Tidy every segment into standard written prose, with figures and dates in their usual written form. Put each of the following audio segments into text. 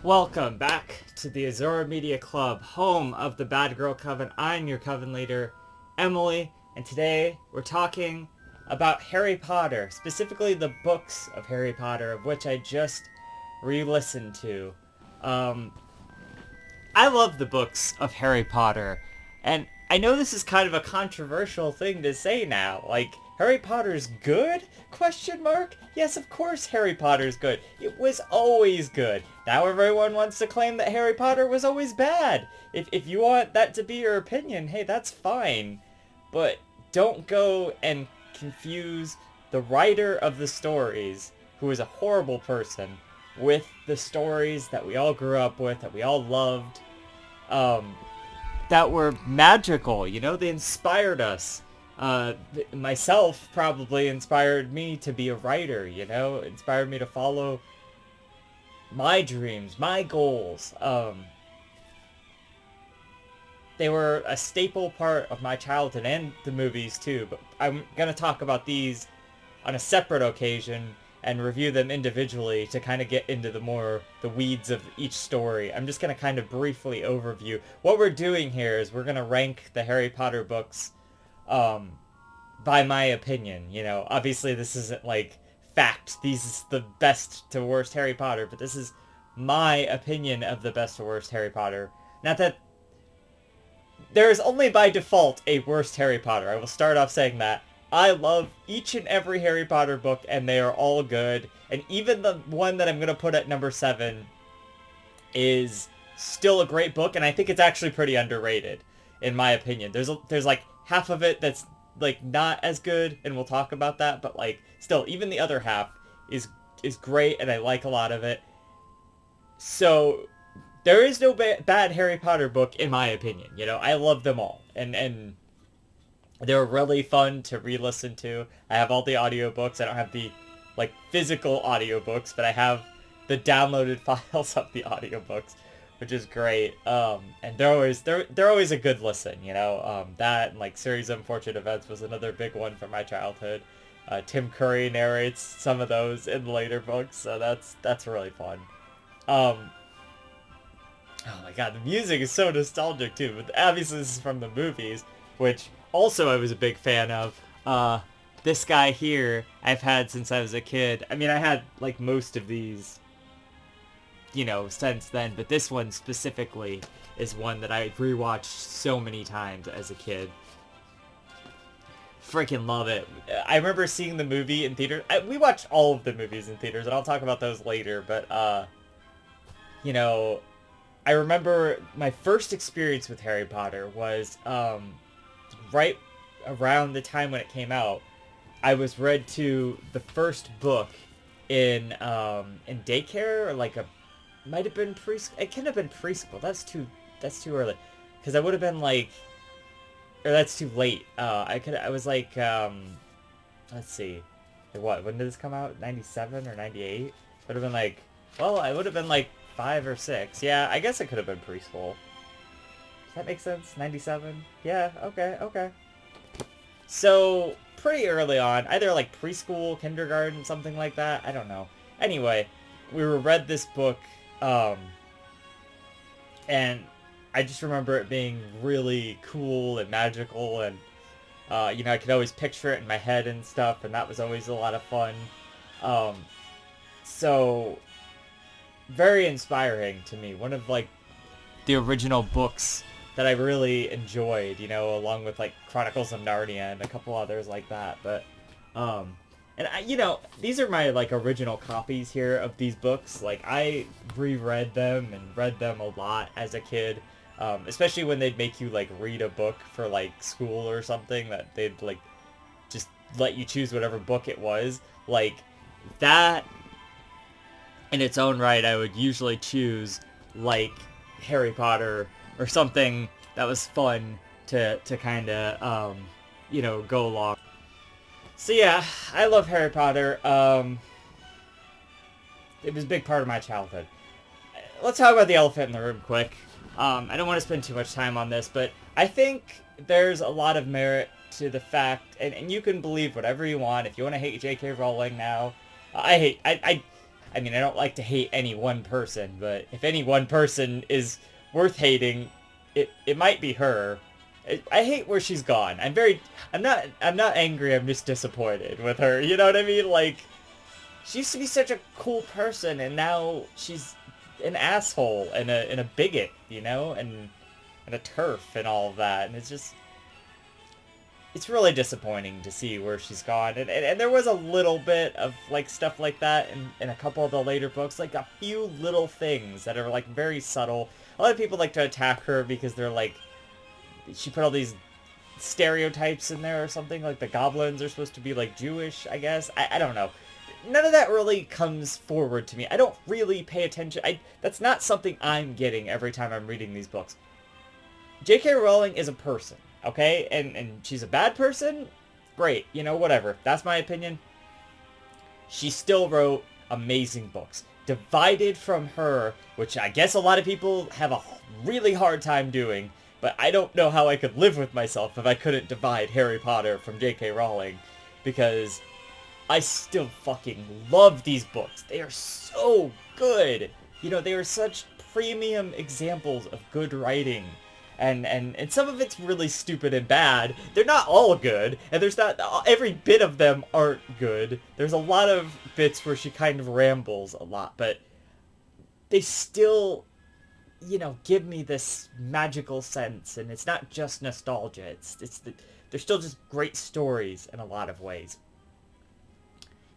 Welcome back to the Azura Media Club, home of the Bad Girl Coven. I'm your coven leader, Emily, and today we're talking about Harry Potter, specifically the books of Harry Potter, of which I just re-listened to. Um, I love the books of Harry Potter, and I know this is kind of a controversial thing to say now. Like, Harry Potter's good? Question mark? Yes, of course Harry Potter's good. It was always good. Now everyone wants to claim that Harry Potter was always bad. If you want that to be your opinion, hey, that's fine. But don't go and confuse the writer of the stories, who is a horrible person, with the stories that we all grew up with, that we all loved, um, that were magical. You know, they inspired us. Myself probably inspired me to be a writer. You know, inspired me to follow my dreams, my goals. They were a staple part of my childhood and the movies too. But I'm gonna talk about these on a separate occasion and review them individually to kind of get into the weeds of each story. I'm just going to kind of briefly overview. What we're doing here is we're going to rank the Harry Potter books um, by my opinion. You know, obviously this isn't like fact. These is the best to worst Harry Potter, but this is my opinion of the best to worst Harry Potter. Not that there is only by default a worst Harry Potter. I will start off saying that. I love each and every Harry Potter book, and they are all good. And even the one that I'm going to put at number 7 is still a great book, and I think it's actually pretty underrated, in my opinion. There's like half of it that's like not as good, and we'll talk about that, but like still, even the other half is great, and I like a lot of it. So there is no bad Harry Potter book, in my opinion. You know, I love them all, and they're really fun to re-listen to. I have all the audiobooks. I don't have the like physical audiobooks, but I have the downloaded files of the audiobooks, which is great. And they're always a good listen, you know. That and like Series of Unfortunate Events was another big one from my childhood. Tim Curry narrates some of those in later books, so that's really fun. Um, oh my god, the music is so nostalgic too. But obviously this is from the movies, which also I was a big fan of. This guy here I've had since I was a kid. I mean, I had like most of these, you know, since then, but this one specifically is one that I rewatched so many times as a kid. Freaking love it. I remember seeing the movie in theater. We watched all of the movies in theaters, and I'll talk about those later, but you know, I remember my first experience with Harry Potter was right around the time when it came out. I was read to the first book in daycare, or like a might have been preschool. It could have been preschool. That's too early, because I would have been like, or that's too late. I was like let's see, like what? When did this come out? 97 or 98? Would have been like, well, I would have been like 5 or 6. Yeah, I guess it could have been preschool. Does that make sense? 97? Yeah, okay. So, pretty early on, either like preschool, kindergarten, something like that. I don't know. Anyway, we read this book, and I just remember it being really cool and magical, and, you know, I could always picture it in my head and stuff, and that was always a lot of fun. Um, so, very inspiring to me. One of, like, the original books that I really enjoyed, you know, along with like Chronicles of Narnia and a couple others like that. But and I, you know, these are my like original copies here of these books. Like I reread them and read them a lot as a kid, especially when they'd make you like read a book for like school or something, that they'd like just let you choose whatever book it was. Like that in its own right, I would usually choose like Harry Potter or something that was fun to kind of you know, go along. So yeah, I love Harry Potter. It was a big part of my childhood. Let's talk about the elephant in the room quick. I don't want to spend too much time on this, but I think there's a lot of merit to the fact, and you can believe whatever you want. If you want to hate J.K. Rowling now, I I mean, I don't like to hate any one person, but if any one person is worth hating, it might be her. I hate where she's gone. I'm not angry, I'm just disappointed with her. You know what I mean? Like, she used to be such a cool person, and now she's an asshole and a bigot, you know, and a turf and all of that, and it's really disappointing to see where she's gone. And there was a little bit of like stuff like that in a couple of the later books, like a few little things that are like very subtle. A lot of people like to attack her because they're like, she put all these stereotypes in there or something, like the goblins are supposed to be like Jewish, I guess. I don't know. None of that really comes forward to me. I don't really pay attention. That's not something I'm getting every time I'm reading these books. J.K. Rowling is a person, okay? And she's a bad person? Great, you know, whatever. That's my opinion. She still wrote amazing books. Divided from her, which I guess a lot of people have a really hard time doing, but I don't know how I could live with myself if I couldn't divide Harry Potter from J.K. Rowling, because I still fucking love these books. They are so good. You know, they are such premium examples of good writing. And some of it's really stupid and bad. They're not all good, and there's not every bit of them aren't good. There's a lot of bits where she kind of rambles a lot, but they still, you know, give me this magical sense, and it's not just nostalgia. They're still just great stories in a lot of ways.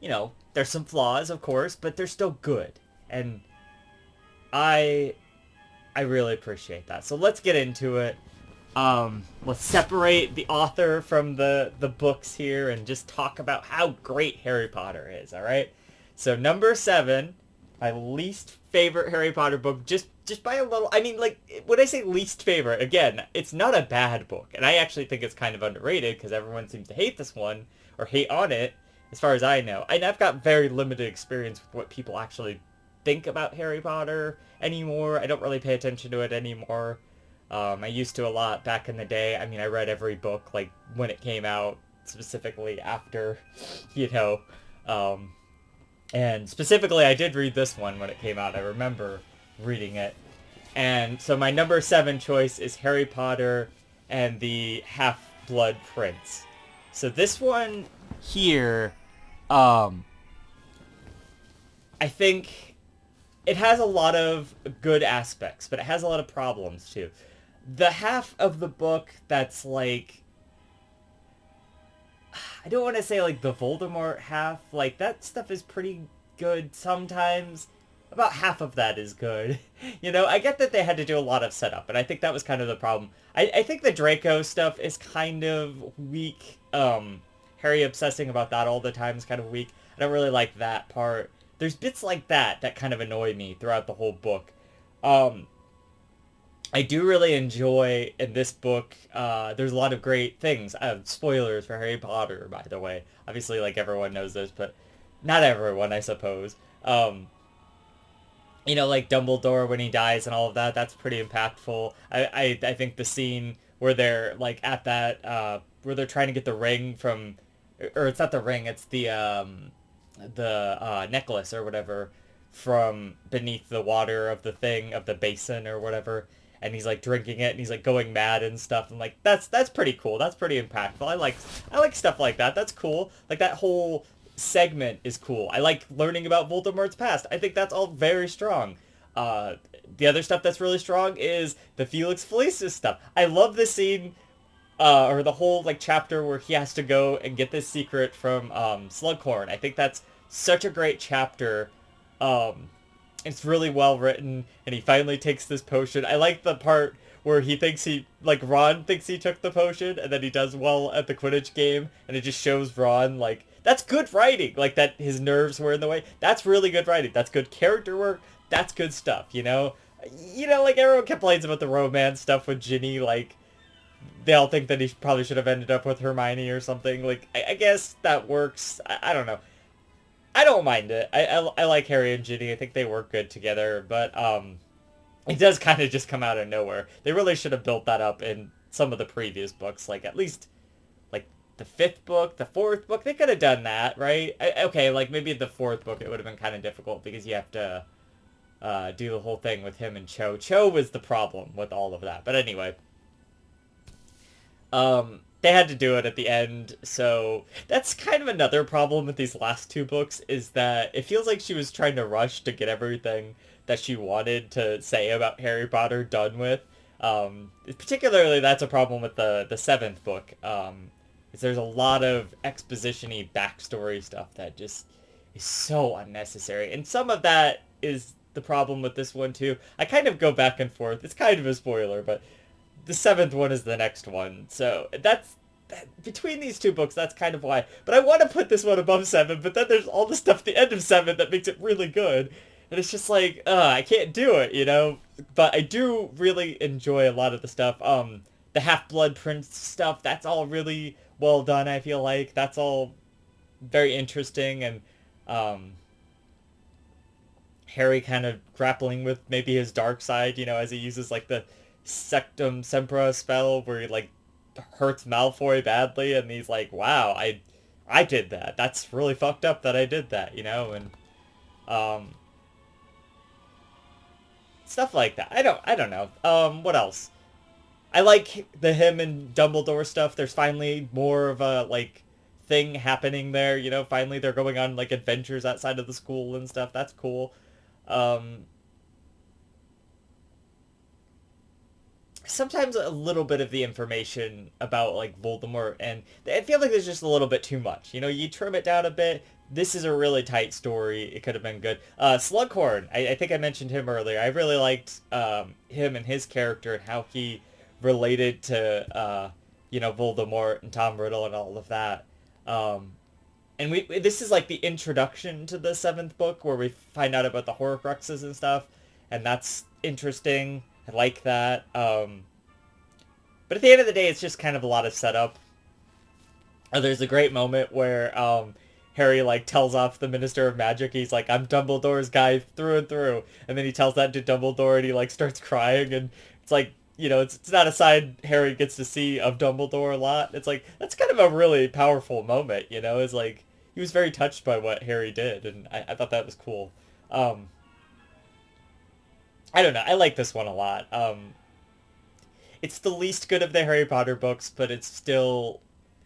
You know, there's some flaws, of course, but they're still good, and I really appreciate that. So let's get into it. Let's separate the author from the books here and just talk about how great Harry Potter is, alright? So number 7, my least favorite Harry Potter book, just by a little. I mean, like, when I say least favorite, again, it's not a bad book. And I actually think it's kind of underrated because everyone seems to hate this one, or hate on it, as far as I know. And I've got very limited experience with what people actually think about Harry Potter anymore. I don't really pay attention to it anymore. I used to a lot back in the day. I mean, I read every book, like, when it came out, specifically after, you know, and specifically I did read this one when it came out. I remember reading it. And so my number 7 choice is Harry Potter and the Half-Blood Prince. So this one here, I think it has a lot of good aspects, but it has a lot of problems too. The half of the book that's like, I don't want to say like the Voldemort half, like that stuff is pretty good sometimes. About half of that is good. You know, I get that they had to do a lot of setup, and I think that was kind of the problem. I think the Draco stuff is kind of weak. Harry obsessing about that all the time is kind of weak. I don't really like that part. There's bits like that that kind of annoy me throughout the whole book. I do really enjoy, in this book, there's a lot of great things. Spoilers for Harry Potter, by the way. Obviously, like, everyone knows this, but not everyone, I suppose. You know, like Dumbledore when he dies and all of that, that's pretty impactful. I think the scene where they're, like, at that, where they're trying to get the ring from, or it's not the ring, it's the necklace or whatever from beneath the water of the thing, of the basin or whatever, and he's like drinking it and he's like going mad and stuff, and like that's pretty cool. That's pretty impactful. I like stuff like that. That's cool. Like, that whole segment is cool. I like learning about Voldemort's past. I think that's all very strong. The other stuff that's really strong is the Felix Felicis stuff. I love the scene, or the whole, like, chapter where he has to go and get this secret from Slughorn. I think that's such a great chapter. It's really well written, and he finally takes this potion. I like the part where he thinks Ron thinks he took the potion, and then he does well at the Quidditch game, and it just shows Ron, like, that's good writing. Like, that his nerves were in the way. That's really good writing. That's good character work. That's good stuff, you know? You know, like, everyone complains about the romance stuff with Ginny, like, they all think that he probably should have ended up with Hermione or something. Like, I guess that works. I don't know. I don't mind it. I like Harry and Ginny. I think they work good together, but it does kind of just come out of nowhere. They really should have built that up in some of the previous books, like at least like the fifth book, the fourth book. They could have done that, right? Okay, like maybe the fourth book it would have been kind of difficult because you have to do the whole thing with him and Cho. Cho was the problem with all of that. But anyway, they had to do it at the end, so that's kind of another problem with these last two books, is that it feels like she was trying to rush to get everything that she wanted to say about Harry Potter done with. Particularly, that's a problem with the seventh book. Is there's a lot of exposition-y backstory stuff that just is so unnecessary, and some of that is the problem with this one too. I kind of go back and forth. It's kind of a spoiler, but the seventh one is the next one. So between these two books, that's kind of why. But I want to put this one above seven, but then there's all the stuff at the end of seven that makes it really good. And it's just like, I can't do it, you know? But I do really enjoy a lot of the stuff. The Half-Blood Prince stuff, that's all really well done, I feel like. That's all very interesting, and Harry kind of grappling with maybe his dark side, you know, as he uses like the Sectum Sempra spell where he like hurts Malfoy badly, and he's like, wow, I did that. That's really fucked up that I did that, you know, and stuff like that. I don't know. What else? I like the him and Dumbledore stuff. There's finally more of a like thing happening there, you know, finally they're going on like adventures outside of the school and stuff. That's cool. Um, Sometimes a little bit of the information about like Voldemort, and I feel like there's just a little bit too much. You know, you trim it down a bit. This is a really tight story. It could have been good. Slughorn, I think I mentioned him earlier. I really liked him and his character and how he related to you know, Voldemort and Tom Riddle and all of that. And this is like the introduction to the seventh book where we find out about the Horcruxes and stuff, and that's interesting. I like that. But at the end of the day, it's just kind of a lot of setup. There's a great moment where Harry like tells off the Minister of Magic. He's like, I'm Dumbledore's guy through and through. And then he tells that to Dumbledore, and he like starts crying, and it's like, you know, it's not a side Harry gets to see of Dumbledore a lot. It's like, that's kind of a really powerful moment, you know? It's like, he was very touched by what Harry did, and I thought that was cool. I don't know. I like this one a lot. It's the least good of the Harry Potter books, but it's still,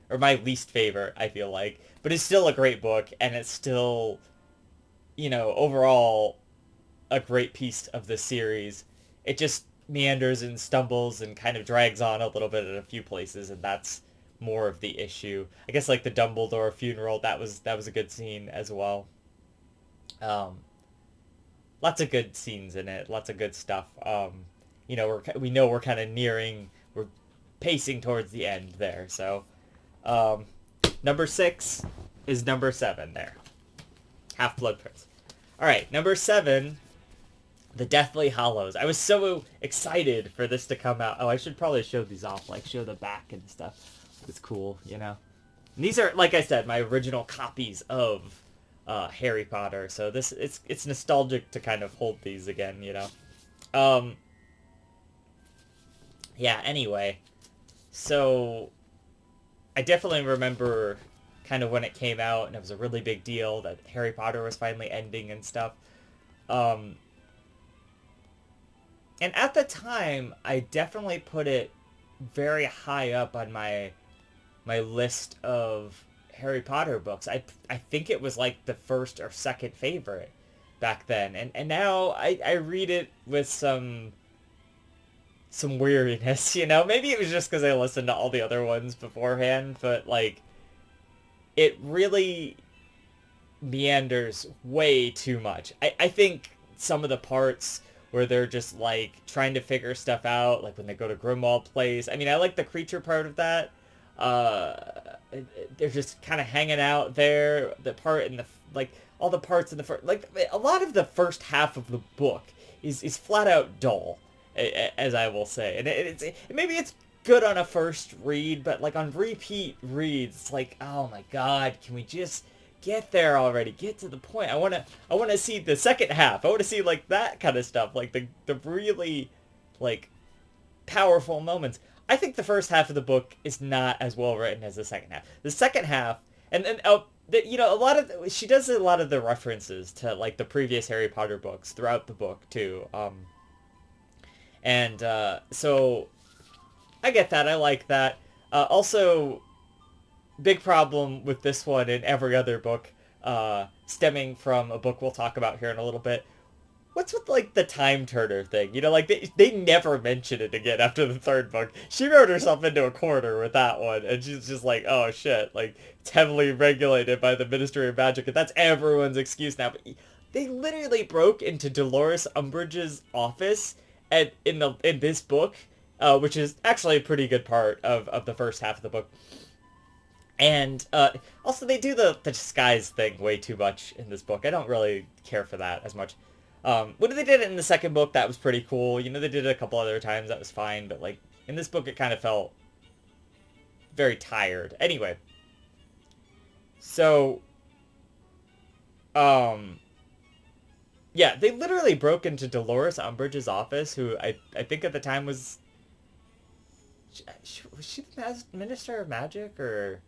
or my least favorite, I feel like. But it's still a great book, and it's still, you know, overall, a great piece of the series. It just meanders and stumbles and kind of drags on a little bit at a few places, and that's more of the issue. I guess like the Dumbledore funeral, that was a good scene as well. Lots of good scenes in it, lots of good stuff. You know, we know we're kind of we're pacing towards the end there. So, number 6 is number 7 there. Half-Blood Prince. All right, number 7, The Deathly Hallows. I was so excited for this to come out. Oh, I should probably show these off, like show the back and stuff. It's cool, you know. And these are, like I said, my original copies of Harry Potter, so it's nostalgic to kind of hold these again, you know. Yeah, anyway, so I definitely remember kind of when it came out, and it was a really big deal that Harry Potter was finally ending and stuff. And at the time, I definitely put it very high up on my list of Harry Potter books. I think it was like the first or second favorite back then, and now I read it with some weariness, you know. Maybe it was just because I listened to all the other ones beforehand, but like it really meanders way too much. I think some of the parts where they're just like trying to figure stuff out, like when they go to Grimmauld Place. I mean, I like the creature part of that. They're just kind of hanging out there. The part in the like all the parts in the first, like a lot of the first half of the book is flat out dull, as I will say. And maybe it's good on a first read, but like on repeat reads, it's like, oh my god, can we just get there already? Get to the point. I wanna see the second half. I want to see like that kind of stuff, like the really like powerful moments. I think the first half of the book is not as well written as the second half. The second half, and then you know, a lot of she does a lot of the references to like the previous Harry Potter books throughout the book too. And so I get that. I like that. Also, big problem with this one and every other book, stemming from a book we'll talk about here in a little bit. What's with, like, the time turner thing? You know, like, they never mention it again after the third book. She wrote herself into a corner with that one, and she's just like, oh, shit. Like, it's heavily regulated by the Ministry of Magic, and that's everyone's excuse now. But they literally broke into Dolores Umbridge's office in this book, which is actually a pretty good part of the first half of the book. And also, they do the disguise thing way too much in this book. I don't really care for that as much. When they did it in the second book, that was pretty cool. You know, they did it a couple other times, that was fine. But, like, in this book, it kind of felt very tired. Anyway. So, yeah, they literally broke into Dolores Umbridge's office, who I think at the time was... Was she the Minister of Magic, or...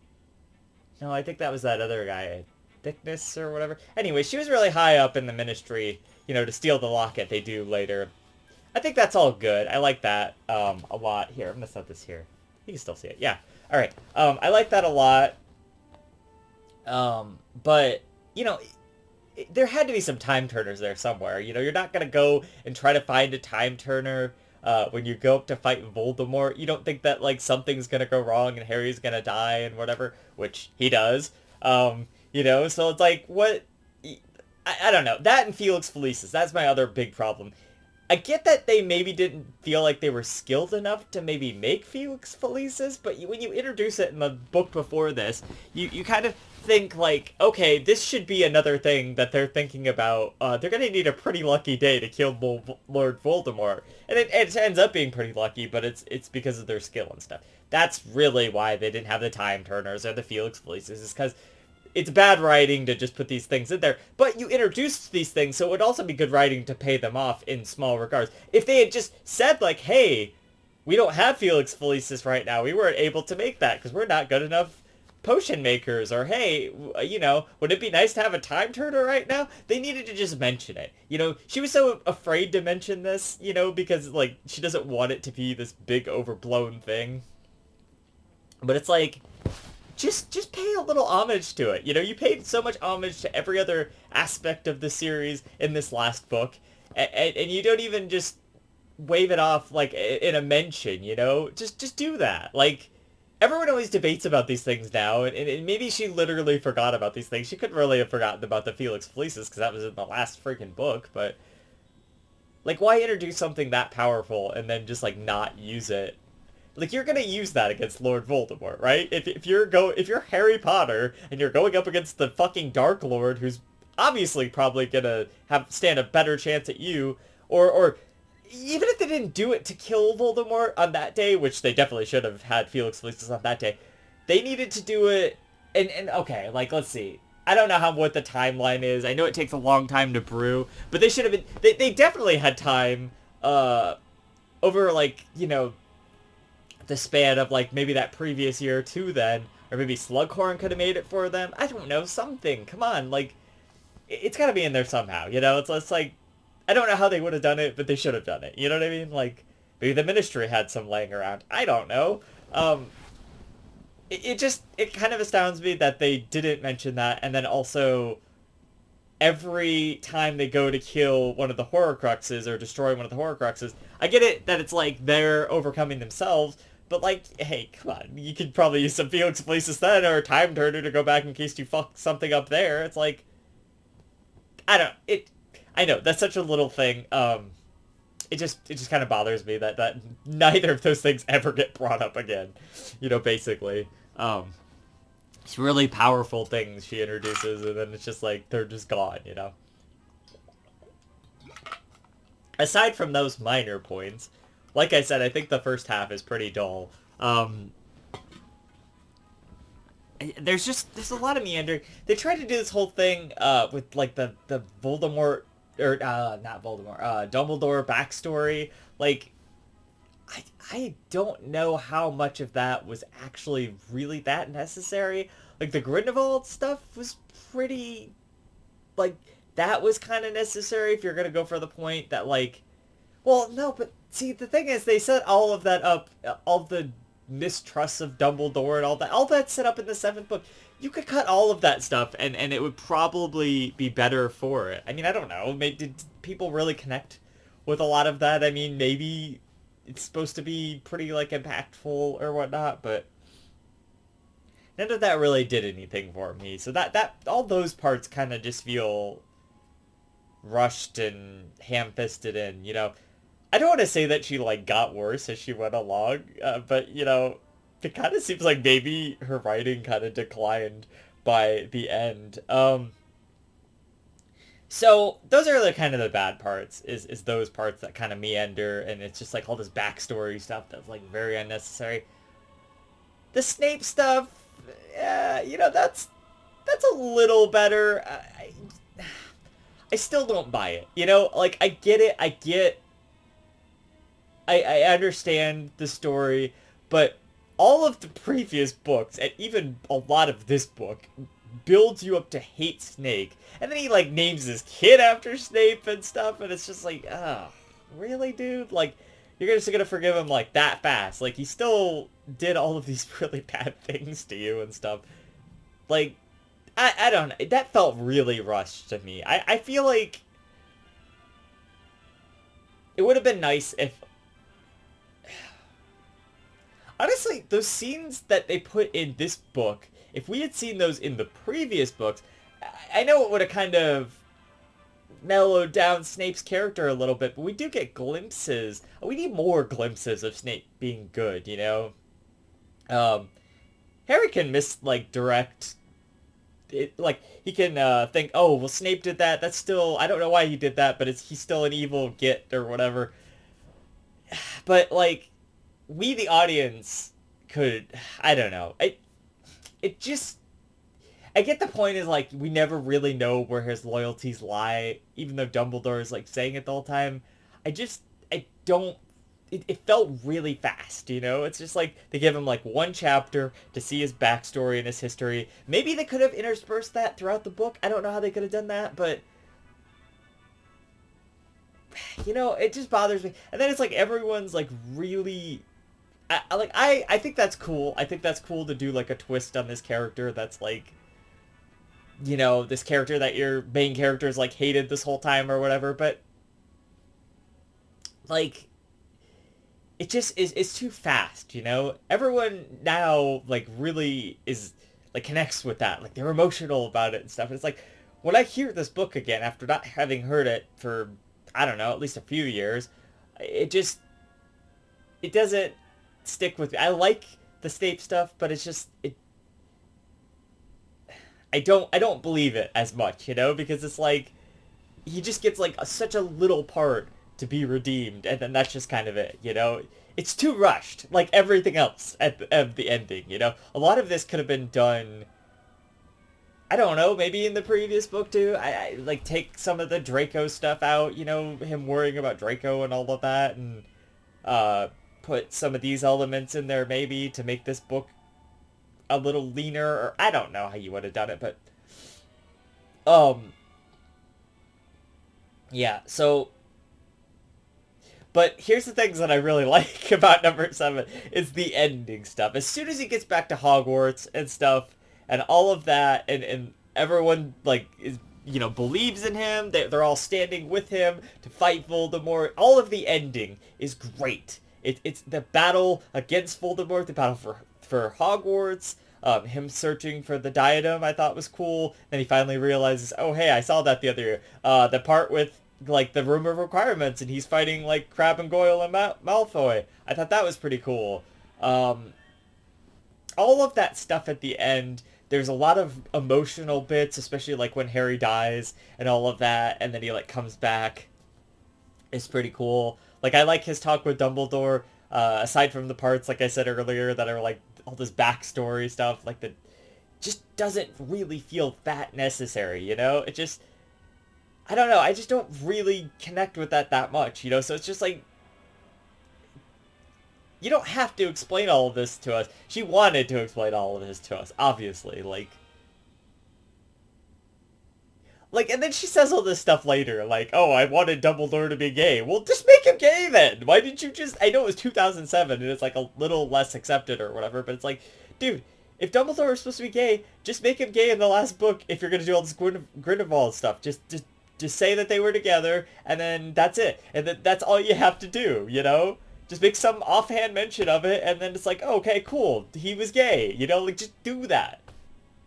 No, I think that was that other guy, Thickness or whatever. Anyway, she was really high up in the Ministry, you know, to steal the locket they do later. I think that's all good. I like that a lot. Here, I'm going to set this here. You can still see it. Yeah. All right. I like that a lot. But, you know, there had to be some time turners there somewhere. You know, you're not going to go and try to find a time turner when you go up to fight Voldemort. You don't think that, like, something's going to go wrong and Harry's going to die and whatever, which he does. You know, so it's like, what... I don't know. That and Felix Felicis, that's my other big problem. I get that they maybe didn't feel like they were skilled enough to maybe make Felix Felicis, but when you introduce it in the book before this, you kind of think, like, okay, this should be another thing that they're thinking about. They're going to need a pretty lucky day to kill Lord Voldemort. And it ends up being pretty lucky, but it's because of their skill and stuff. That's really why they didn't have the time turners or the Felix Felicis, is because it's bad writing to just put these things in there, but you introduced these things, so it would also be good writing to pay them off in small regards. If they had just said, like, hey, we don't have Felix Felicis right now, we weren't able to make that because we're not good enough potion makers, or hey, you know, would it be nice to have a time turner right now? They needed to just mention it. You know, she was so afraid to mention this, you know, because, like, she doesn't want it to be this big overblown thing. But it's like... Just pay a little homage to it. You know, you paid so much homage to every other aspect of the series in this last book, and you don't even just wave it off, like, in a mention, you know? Just do that. Like, everyone always debates about these things now, and maybe she literally forgot about these things. She couldn't really have forgotten about the Felix Felicis, because that was in the last freaking book, but... Like, why introduce something that powerful and then just, like, not use it? Like, you're gonna use that against Lord Voldemort, right? If you're Harry Potter and you're going up against the fucking Dark Lord, who's obviously probably gonna stand a better chance at you, or even if they didn't do it to kill Voldemort on that day, which they definitely should have had Felix Felicis on that day, they needed to do it. And okay, like, let's see. I don't know what the timeline is. I know it takes a long time to brew, but they should have been. They definitely had time over, like, you know, the span of, like, maybe that previous year too then, or maybe Slughorn could have made it for them. I don't know, something. Come on, like, it's gotta be in there somehow, you know? It's like, I don't know how they would have done it, but they should have done it, you know what I mean? Like, maybe the Ministry had some laying around. I don't know. It kind of astounds me that they didn't mention that, and then also, every time they go to kill one of the Horcruxes, or destroy one of the Horcruxes, I get it that it's like they're overcoming themselves, but, like, hey, come on, you could probably use some Felix Felicis then, or a time turner to go back in case you fuck something up there. It's like, I know, that's such a little thing. It just kind of bothers me that neither of those things ever get brought up again, you know, basically. It's really powerful things she introduces, and then it's just like, they're just gone, you know? Aside from those minor points, like I said, I think the first half is pretty dull. There's a lot of meandering. They tried to do this whole thing with, like, the Voldemort, or not Voldemort, Dumbledore backstory. Like, I don't know how much of that was actually really that necessary. Like the Grindelwald stuff was pretty, like, that was kind of necessary if you're gonna go for the point that, like, well, no, but see, the thing is, they set all of that up, all the mistrust of Dumbledore and all that's set up in the seventh book. You could cut all of that stuff, and it would probably be better for it. I mean, I don't know. Did people really connect with a lot of that? I mean, maybe it's supposed to be pretty, like, impactful or whatnot, but none of that really did anything for me. So that all those parts kind of just feel rushed and ham-fisted in, you know. I don't want to say that she, like, got worse as she went along, but, you know, it kind of seems like maybe her writing kind of declined by the end. So those are the kind of the bad parts, is those parts that kind of meander, and it's just like all this backstory stuff that's, like, very unnecessary. The Snape stuff, you know, that's a little better. I still don't buy it, you know? Like, I get it, I understand the story, but all of the previous books, and even a lot of this book, builds you up to hate Snape. And then he, like, names his kid after Snape and stuff, and it's just like, really, dude? Like, you're just gonna forgive him, like, that fast. Like, he still did all of these really bad things to you and stuff. Like, I don't know. That felt really rushed to me. I feel like it would have been nice if, honestly, those scenes that they put in this book, if we had seen those in the previous books, I know it would have kind of mellowed down Snape's character a little bit, but we do get glimpses. We need more glimpses of Snape being good, you know? Harry can direct it, like, he can think, oh, well, Snape did that. That's still, I don't know why he did that, but he's still an evil git or whatever. But, like, we, the audience, could, I don't know. It just, I get the point is, like, we never really know where his loyalties lie, even though Dumbledore is, like, saying it the whole time. I don't, it felt really fast, you know? It's just like, they give him, like, one chapter to see his backstory and his history. Maybe they could have interspersed that throughout the book. I don't know how they could have done that, but, you know, it just bothers me. And then it's like, everyone's, like, really, I think that's cool. I think that's cool to do, like, a twist on this character that's, like, you know, this character that your main character is, like, hated this whole time or whatever, but, like, it just is, it's too fast, you know? Everyone now, like, really is, like, connects with that. Like, they're emotional about it and stuff. And it's like, when I hear this book again, after not having heard it for, I don't know, at least a few years, it just, it doesn't stick with me. I like the Snape stuff, but it's just, I don't believe it as much, you know? Because it's like, he just gets, like, such a little part to be redeemed, and then that's just kind of it, you know? It's too rushed, like everything else at the ending, you know? A lot of this could have been done, I don't know, maybe in the previous book too. I like, take some of the Draco stuff out, you know, him worrying about Draco and all of that, and put some of these elements in there maybe to make this book a little leaner, or I don't know how you would have done it, but yeah, so, but here's the things that I really like about number 7 is the ending stuff. As soon as he gets back to Hogwarts and stuff and all of that, and everyone, like, is, you know, believes in him, they're all standing with him to fight Voldemort. All of the ending is great. It's the battle against Voldemort, the battle for Hogwarts, him searching for the diadem I thought was cool. Then he finally realizes, oh, hey, I saw that the other year. The part with, like, the room of requirements, and he's fighting, like, Crabbe and Goyle and Malfoy. I thought that was pretty cool. All of that stuff at the end, there's a lot of emotional bits, especially, like, when Harry dies and all of that, and then he, like, comes back. It's pretty cool. Like, I like his talk with Dumbledore, aside from the parts, like I said earlier, that are, like, all this backstory stuff, like, that just doesn't really feel that necessary, you know? It just, I don't know, I just don't really connect with that much, you know? So it's just like, you don't have to explain all of this to us. She wanted to explain all of this to us, obviously. And then she says all this stuff later, like, oh, I wanted Dumbledore to be gay. Well, just make him gay then. Why didn't you just... I know it was 2007 and it's like a little less accepted or whatever, but it's like, dude, if Dumbledore was supposed to be gay, just make him gay in the last book if you're going to do all this Grindelwald stuff. Just say that they were together, and then that's it. And that's all you have to do, you know? Just make some offhand mention of it, and then it's like, oh, okay, cool, he was gay. You know, like, just do that.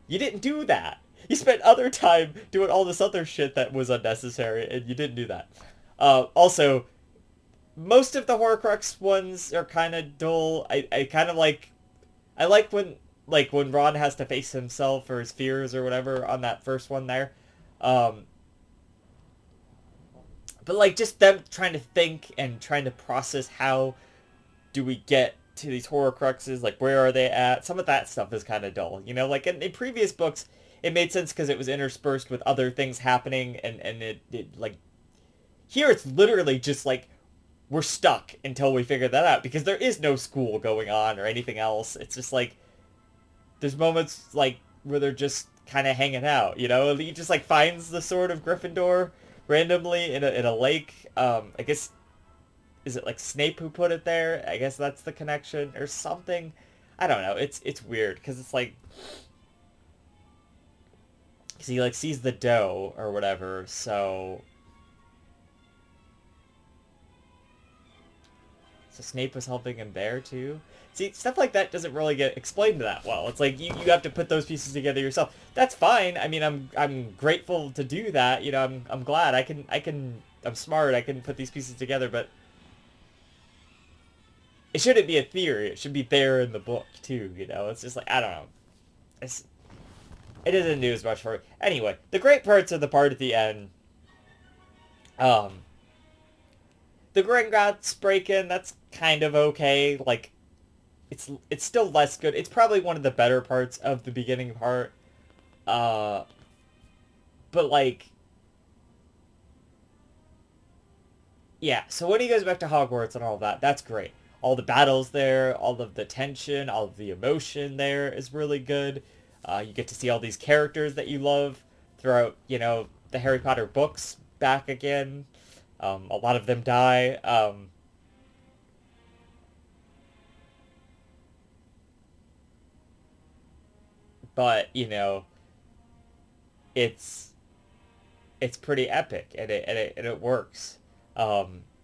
You didn't do that. You spent other time doing all this other shit that was unnecessary, and you didn't do that. Also, most of the Horcrux ones are kind of dull. I kind of like... I like when Ron has to face himself or his fears or whatever on that first one there. But, like, just them trying to think and trying to process how do we get to these Horcruxes, like, where are they at? Some of that stuff is kind of dull, you know? Like, in previous books, it made sense because it was interspersed with other things happening, and it, like... Here it's literally just, like, we're stuck until we figure that out, because there is no school going on or anything else. It's just, like, there's moments, like, where they're just kind of hanging out, you know? He just, like, finds the sword of Gryffindor randomly in a lake. I guess, is it, like, Snape who put it there? I guess that's the connection or something. I don't know. It's weird, because it's, like... Because he, like, sees the dough or whatever, so... So Snape was helping him there, too? See, stuff like that doesn't really get explained that well. It's like, you have to put those pieces together yourself. That's fine. I mean, I'm grateful to do that. You know, I'm glad. I'm smart. I can put these pieces together, but... It shouldn't be a theory. It should be there in the book, too, you know? It's just like, I don't know. It doesn't do as much for it. Anyway, the great parts are the part at the end. The Gringotts break-in, that's kind of okay. Like, it's still less good. It's probably one of the better parts of the beginning part. But, like... Yeah, so when he goes back to Hogwarts and all that, that's great. All the battles there, all of the tension, all of the emotion there is really good. You get to see all these characters that you love throughout, you know, the Harry Potter books back again. A lot of them die. But, you know, it's pretty epic, and it works.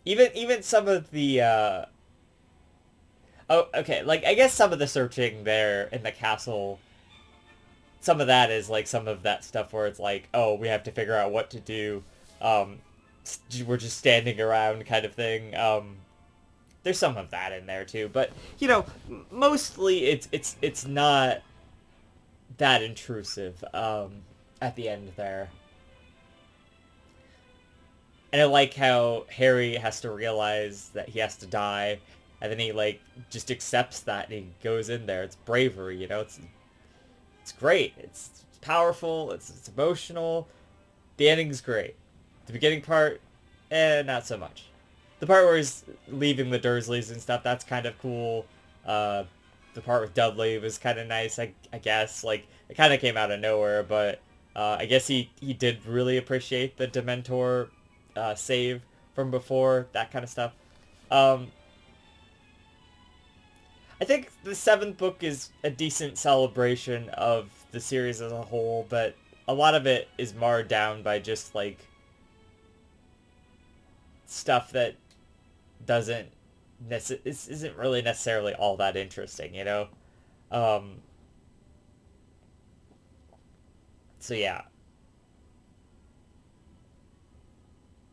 Even some of the oh, okay, like, I guess some of the searching there in the castle, some of that is like some of that stuff where it's like, oh, we have to figure out what to do. We're just standing around kind of thing. There's some of that in there too, but you know, mostly it's not that intrusive at the end there. And I like how Harry has to realize that he has to die, and then he, like, just accepts that and he goes in there. It's bravery, you know? It's great. It's powerful. It's emotional. The ending's great. The beginning part, not so much. The part where he's leaving the Dursleys and stuff, that's kind of cool. The part with Dudley was kind of nice, I guess. Like, it kind of came out of nowhere, but I guess he did really appreciate the Dementor save from before, that kind of stuff. I think the 7th book is a decent celebration of the series as a whole, but a lot of it is marred down by just, like, stuff that isn't really necessarily all that interesting, you know? So yeah.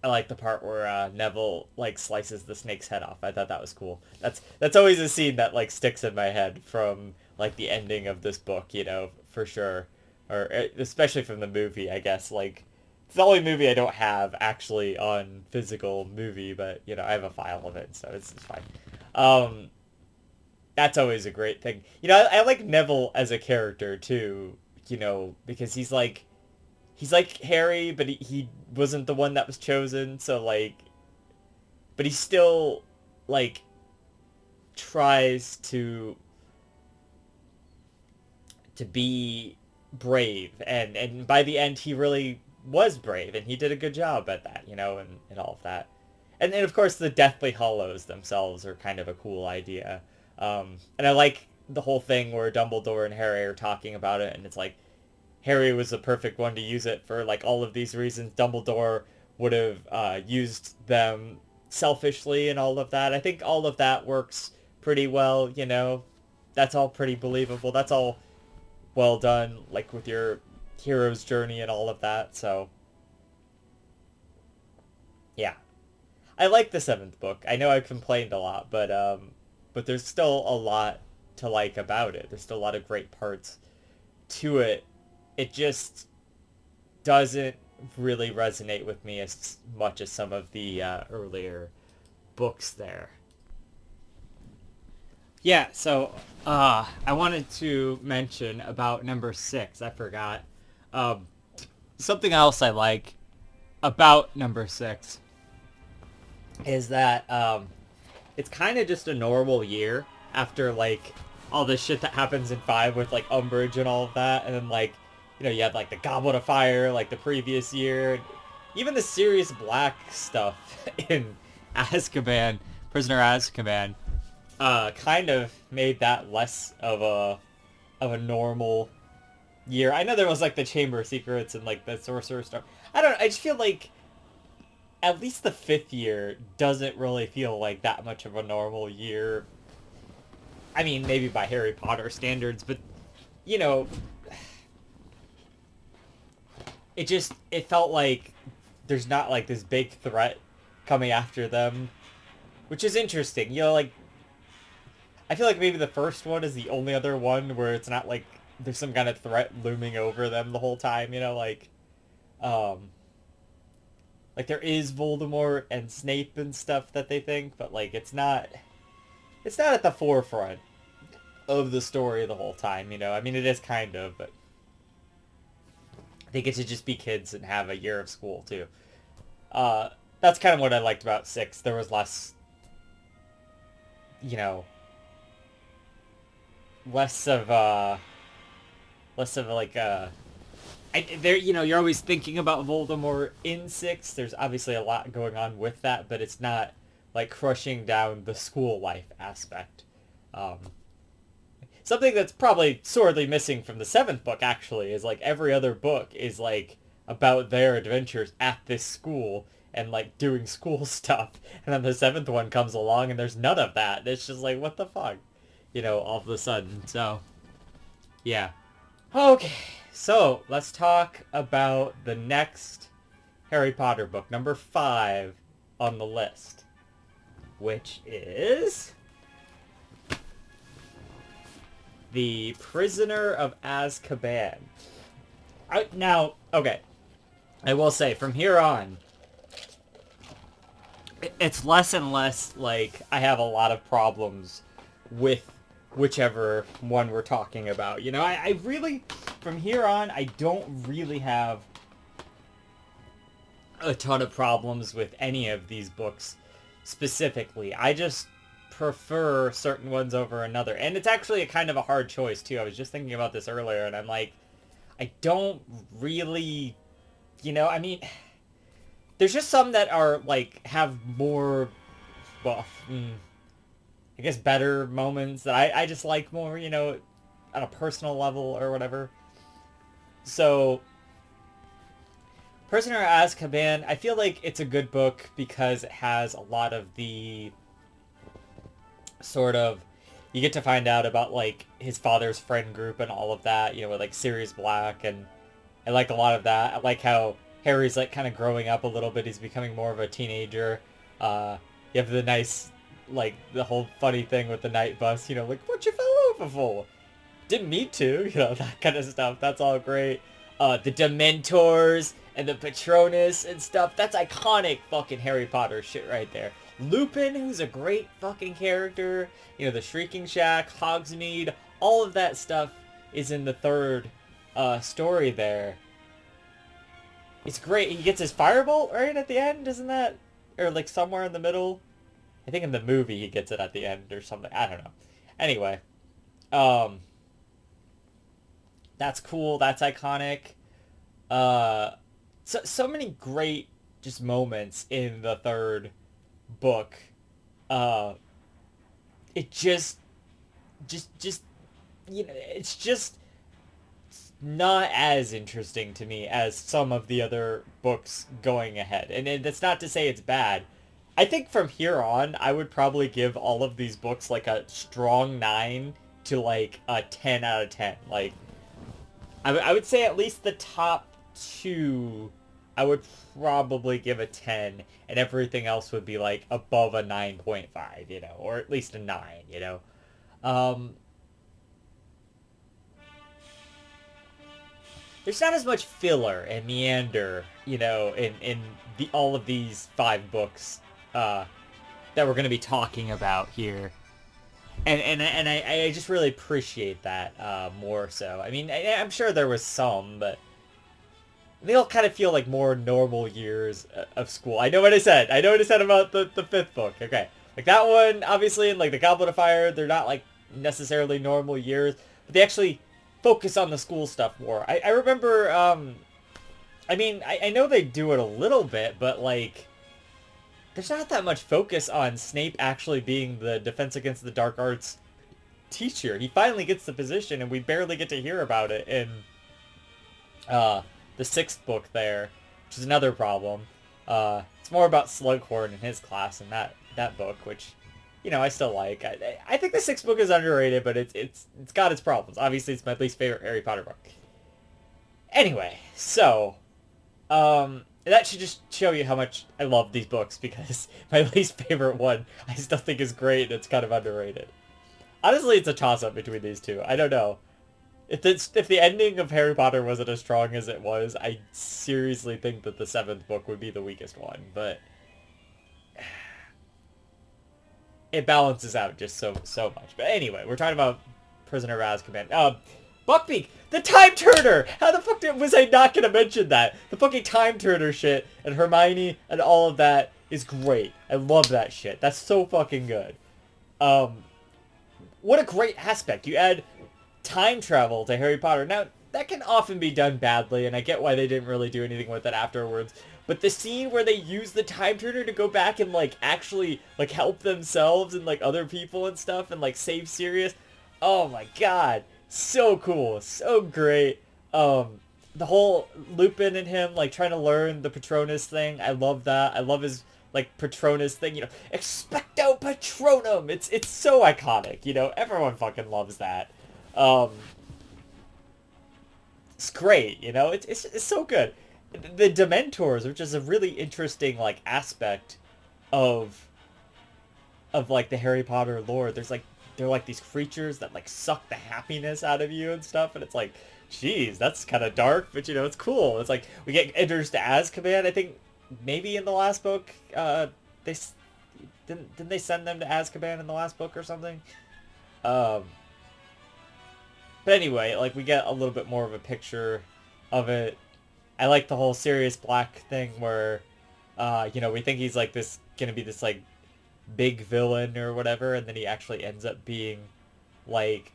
I like the part where Neville, like, slices the snake's head off. I thought that was cool. That's always a scene that, like, sticks in my head from, like, the ending of this book, you know, for sure. Or especially from the movie, I guess. Like, it's the only movie I don't have actually on physical movie, but, you know, I have a file of it, so it's fine. That's always a great thing. You know, I like Neville as a character, too, you know, because he's like Harry, but he wasn't the one that was chosen, so, like, but he's still, like, tries to be brave, and by the end he really was brave, and he did a good job at that, and all of that. And of course the Deathly Hallows themselves are kind of a cool idea. And I like the whole thing where Dumbledore and Harry are talking about it, and it's like Harry was the perfect one to use it for like all of these reasons. Dumbledore would have used them selfishly and all of that. I think all of that works pretty well, That's all pretty believable. That's all well done, like with your hero's journey and all of that. So, yeah. I like the seventh book. I know I've complained a lot, but there's still a lot to like about it. There's still a lot of great parts to it. It just doesn't really resonate with me as much as some of the earlier books there. Yeah, so I wanted to mention about number 6. I forgot. Um, Something else I like about number 6 is that it's kind of just a normal year after like all this shit that happens in 5 with like Umbridge and all of that, and then like you had like the Goblet of Fire like the previous year, even the Sirius Black stuff in Azkaban, Prisoner Azkaban, kind of made that less of a normal year. I know there was like the Chamber of Secrets and like the Sorcerer's Stone. I don't know, I just feel like at least the 5th year doesn't really feel like that much of a normal year. I mean, maybe by Harry Potter standards, but you know, it felt like there's not like this big threat coming after them, which is interesting. Like I feel like maybe the first one is the only other one where it's not like there's some kind of threat looming over them the whole time, um like there is Voldemort and Snape and stuff that they think, but like it's not at the forefront of the story the whole time, I mean, it is kind of, but they get to just be kids and have a year of school too. That's kind of what I liked about 6. There was you know, less of like you're always thinking about Voldemort in 6. There's obviously a lot going on with that, but it's not like crushing down the school life aspect. Something that's probably sorely missing from the 7th book actually is like every other book is like about their adventures at this school and like doing school stuff, and then the 7th one comes along and there's none of that. It's just like, what the fuck, all of a sudden. So yeah. Okay, so let's talk about the next Harry Potter book, number 5 on the list, which is The Prisoner of Azkaban. Now, okay, I will say, from here on, it's less and less like I have a lot of problems with whichever one we're talking about. I really, from here on, I don't really have a ton of problems with any of these books specifically. I just prefer certain ones over another. And it's actually a kind of a hard choice, too. I was just thinking about this earlier, and I'm like, I don't really, I mean, there's just some that are, like, have more, well, I guess better moments that I just like more, on a personal level or whatever. So, Prisoner of Azkaban, I feel like it's a good book because it has a lot of the sort of, you get to find out about like his father's friend group and all of that, with like Sirius Black, and I like a lot of that. I like how Harry's like kind of growing up a little bit. He's becoming more of a teenager. You have the nice, like the whole funny thing with the night bus, like, what you fell over for? Didn't mean to, that kind of stuff. That's all great. The Dementors and the Patronus and stuff. That's iconic fucking Harry Potter shit right there. Lupin, who's a great fucking character. The Shrieking Shack, Hogsmeade, all of that stuff is in the 3rd story there. It's great. He gets his firebolt right at the end, isn't that? Or like somewhere in the middle. I think in the movie he gets it at the end or something. I don't know. Anyway, um, that's cool. That's iconic. Uh, so many great just moments in the third book. Uh, it just it's just not as interesting to me as some of the other books going ahead. And that's not to say it's bad. I think from here on, I would probably give all of these books like a strong 9 to like a 10 out of 10. Like, I would say at least the top two, I would probably give a 10, and everything else would be like above a 9.5, or at least a 9. Um, there's not as much filler and meander, in all of these 5 books uh, that we're going to be talking about here. And I just really appreciate that more so. I mean, I'm sure there was some, but they all kind of feel like more normal years of school. I know what I said. I know what I said about the 5th book. Okay. Like that one, obviously, and like the Goblet of Fire, they're not like necessarily normal years, but they actually focus on the school stuff more. I remember, I mean, I know they do it a little bit, but like, there's not that much focus on Snape actually being the Defense Against the Dark Arts teacher. He finally gets the position, and we barely get to hear about it in the 6th book there, which is another problem. It's more about Slughorn and his class in that book, which, I still like. I think the 6th book is underrated, but it's got its problems. Obviously, it's my least favorite Harry Potter book. Anyway, so, that should just show you how much I love these books, because my least favorite one I still think is great, and it's kind of underrated. Honestly, it's a toss-up between these two. I don't know. If the ending of Harry Potter wasn't as strong as it was, I seriously think that the 7th book would be the weakest one, but it balances out just so much. But anyway, we're talking about Prisoner of Azkaban. Buckbeak, the Time Turner! How the fuck was I not gonna mention that? The fucking Time Turner shit, and Hermione, and all of that is great. I love that shit. That's so fucking good. What a great aspect. You add time travel to Harry Potter. Now, that can often be done badly, and I get why they didn't really do anything with it afterwards. But the scene where they use the Time Turner to go back and, like, actually, like, help themselves and, like, other people and stuff, and, like, save Sirius. Oh my god. So cool. So great. The whole Lupin and him, like, trying to learn the Patronus thing. I love that. I love his, like, Patronus thing, Expecto Patronum! It's so iconic, Everyone fucking loves that. It's great, It's so good. The Dementors, which is a really interesting, like, aspect of like, the Harry Potter lore. They're like these creatures that, like, suck the happiness out of you and stuff, and it's like, geez, that's kind of dark, but, it's cool. It's like, we get introduced to Azkaban, I think, maybe in the last book, they didn't they send them to Azkaban in the last book or something? But anyway, like, we get a little bit more of a picture of it. I like the whole Sirius Black thing where, we think he's, like, gonna be this, like, big villain or whatever, and then he actually ends up being, like,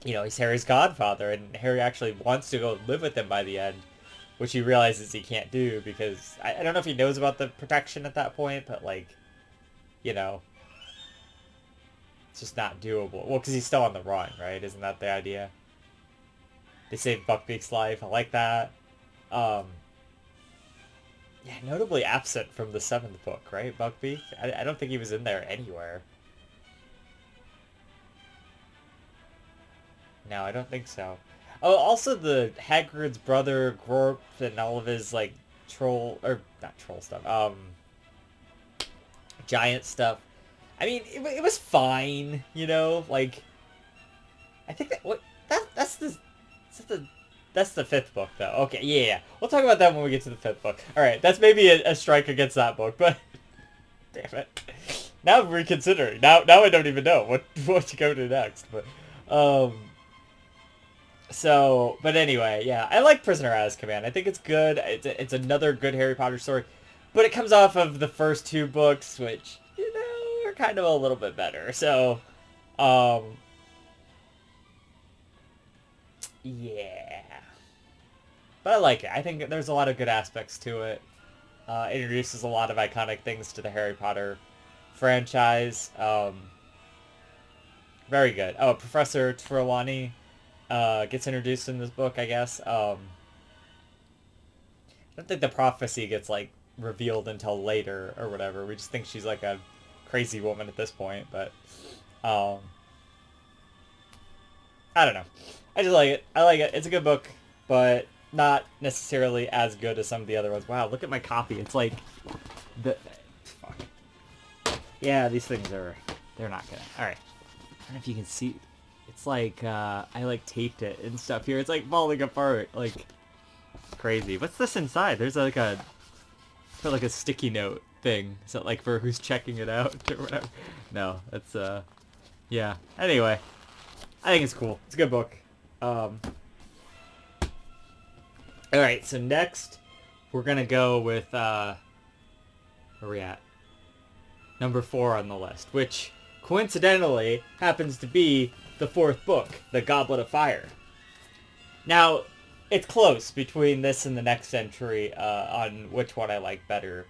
he's Harry's godfather, and Harry actually wants to go live with him by the end, which he realizes he can't do because, I don't know if he knows about the protection at that point, but, like, it's just not doable. Well, because he's still on the run, right? Isn't that the idea? They saved Buckbeak's life. I like that. Yeah, notably absent from the 7th book, right, Buckbeak? I don't think he was in there anywhere. No, I don't think so. Oh, also the Hagrid's brother, Gorp, and all of his, like, not troll stuff, giant stuff. I mean, it was fine, like, I think that's the 5th book, though. Okay, yeah. We'll talk about that when we get to the 5th book. Alright, that's maybe a strike against that book, but damn it. Now I'm reconsidering. Now I don't even know what to go to next, but, but anyway, yeah, I like Prisoner of Azkaban. I think it's good. It's another good Harry Potter story. but it comes off of the first two books, which, are kind of a little bit better. So, um, yeah. But I like it. I think there's a lot of good aspects to it. Introduces a lot of iconic things to the Harry Potter franchise. Very good. Oh, Professor Trelawney gets introduced in this book, I guess. I don't think the prophecy gets, like, revealed until later or whatever. We just think she's, like, a crazy woman at this point, but um, I don't know. I just like it. I like it. It's a good book, but not necessarily as good as some of the other ones. Wow, look at my copy. It's like the fuck. Yeah, these things they're not good. All right. I don't know if you can see. It's like I like taped it and stuff here. It's like falling apart. Like crazy. What's this inside? There's like a sticky note thing. Is that like for who's checking it out or whatever? No, that's yeah. Anyway, I think it's cool. It's a good book. All right, so next we're gonna go with where are we at? Number 4 on the list, which coincidentally happens to be the 4th book, The Goblet of Fire. Now, it's close between this and the next entry on which one I like better,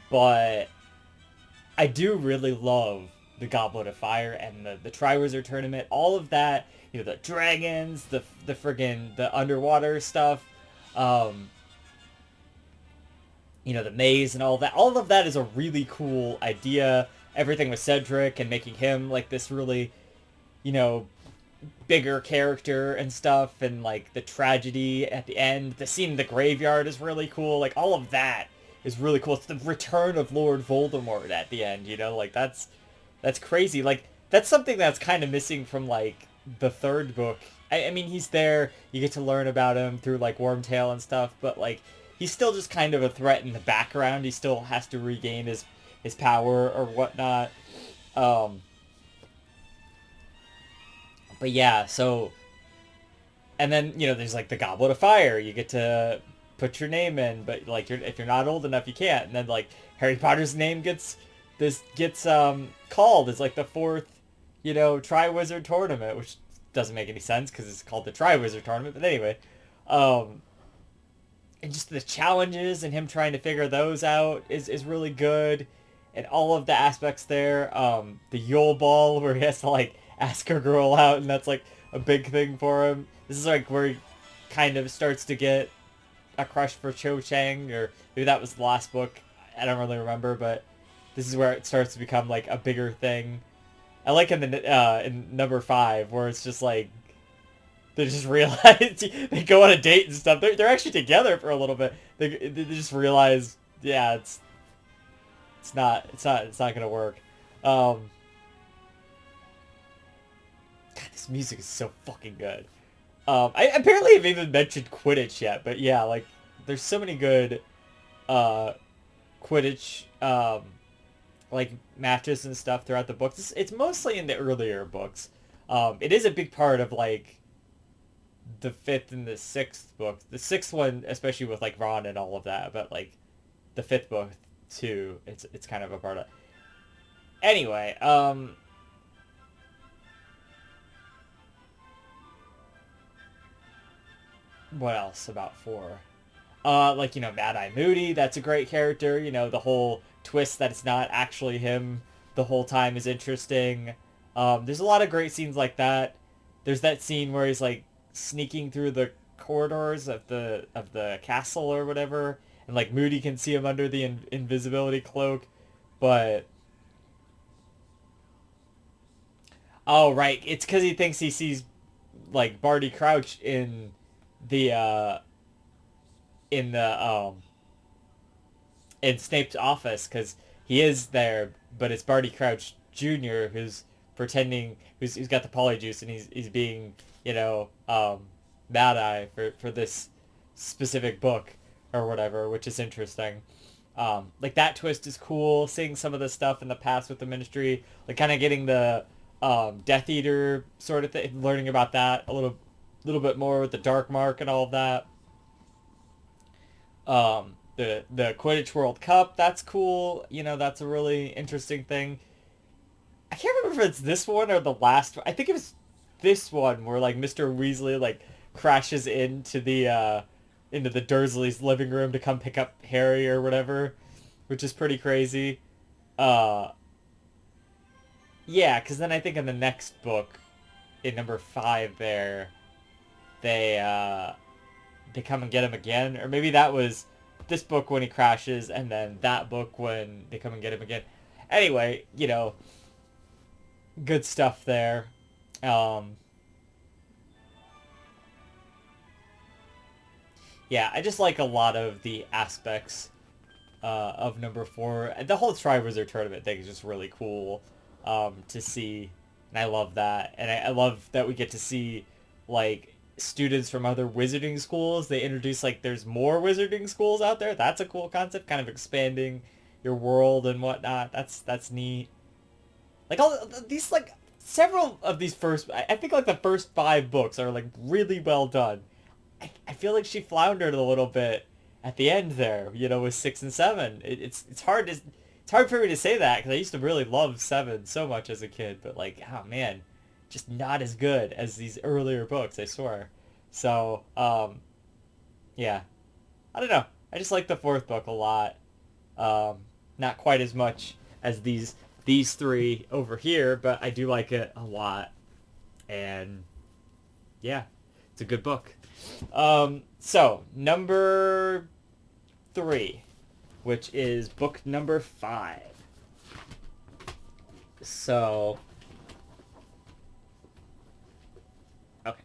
but I do really love the Goblet of Fire and the Triwizard Tournament, all of that, the dragons, the friggin' the underwater stuff, the maze and all of that. All of that is a really cool idea. Everything with Cedric and making him like this really, bigger character and stuff, and like the tragedy at the end. The scene in the graveyard is really cool. Like all of that is really cool. It's the return of Lord Voldemort at the end, like that's crazy. Like that's something that's kind of missing from like the 3rd book. I mean, he's there. You get to learn about him through like Wormtail and stuff, but like he's still just kind of a threat in the background. He still has to regain his power or whatnot. But yeah, so, and then there's like the Goblet of Fire. You get to put your name in, but like if you're not old enough, you can't. And then like Harry Potter's name gets called as like the 4th, Triwizard Tournament, which doesn't make any sense because it's called the Triwizard Tournament. But anyway, and just the challenges and him trying to figure those out is really good, and all of the aspects there. The Yule Ball where he has to like ask a girl out, and that's like a big thing for him. This is like where he kind of starts to get a crush for Cho Chang, or maybe that was the last book. I don't really remember, but this is where it starts to become like a bigger thing. I like in number 5 where it's just like they just realize they go on a date and stuff. They're actually together for a little bit. They just realize, yeah, it's not gonna work. God, this music is so fucking good. I apparently have even mentioned Quidditch yet, but yeah, like there's so many good Quidditch like matches and stuff throughout the books. It's mostly in the earlier books. It is a big part of like the 5th and the 6th book. The 6th one, especially with like Ron and all of that, but like the 5th book too. It's kind of a part of. Anyway, what else about 4? Like, Mad-Eye Moody, that's a great character. The whole twist that it's not actually him the whole time is interesting. There's a lot of great scenes like that. There's that scene where he's, like, sneaking through the corridors of the castle or whatever, and, like, Moody can see him under the invisibility cloak, but... Oh, right, it's because he thinks he sees, like, Barty Crouch in the in Snape's office, because he is there, but it's Barty Crouch Jr. who's pretending, who's got the polyjuice, and he's being, Mad-Eye for this specific book or whatever, which is interesting. Like that twist is cool. Seeing some of the stuff in the past with the Ministry, like kind of getting the Death Eater sort of thing, learning about that a little bit more with the Dark Mark and all of that. the Quidditch World Cup. That's cool. You know, that's a really interesting thing. I can't remember if it's this one or the last one. I think it was this one where like Mr. Weasley like crashes into the Dursleys' living room to come pick up Harry or whatever, which is pretty crazy. Uh, yeah, because then I think in the next book, in number 5 there, they they come and get him again, or maybe that was this book when he crashes, and then that book when they come and get him again. Anyway, you know, good stuff there. Um, yeah, I just like a lot of the aspects of number 4. The whole Triwizard Tournament thing is just really cool to see, and I love that. And I love that we get to see like students from other wizarding schools. They introduce like there's more wizarding schools out there. That's a cool concept, kind of expanding your world and whatnot. That's neat. Like all these like several of these first, I think like the first 5 books are like really well done. I feel like she floundered a little bit at the end there, you know, with 6 and 7. It's hard to it's hard for me to say that because I used to really love 7 so much as a kid, but like, oh man, just not as good as these earlier books, I swear. So, yeah, I don't know. I just like the 4th book a lot. Not quite as much as these 3 over here, but I do like it a lot. And yeah, it's a good book. So number 3, which is book number 5. So, okay.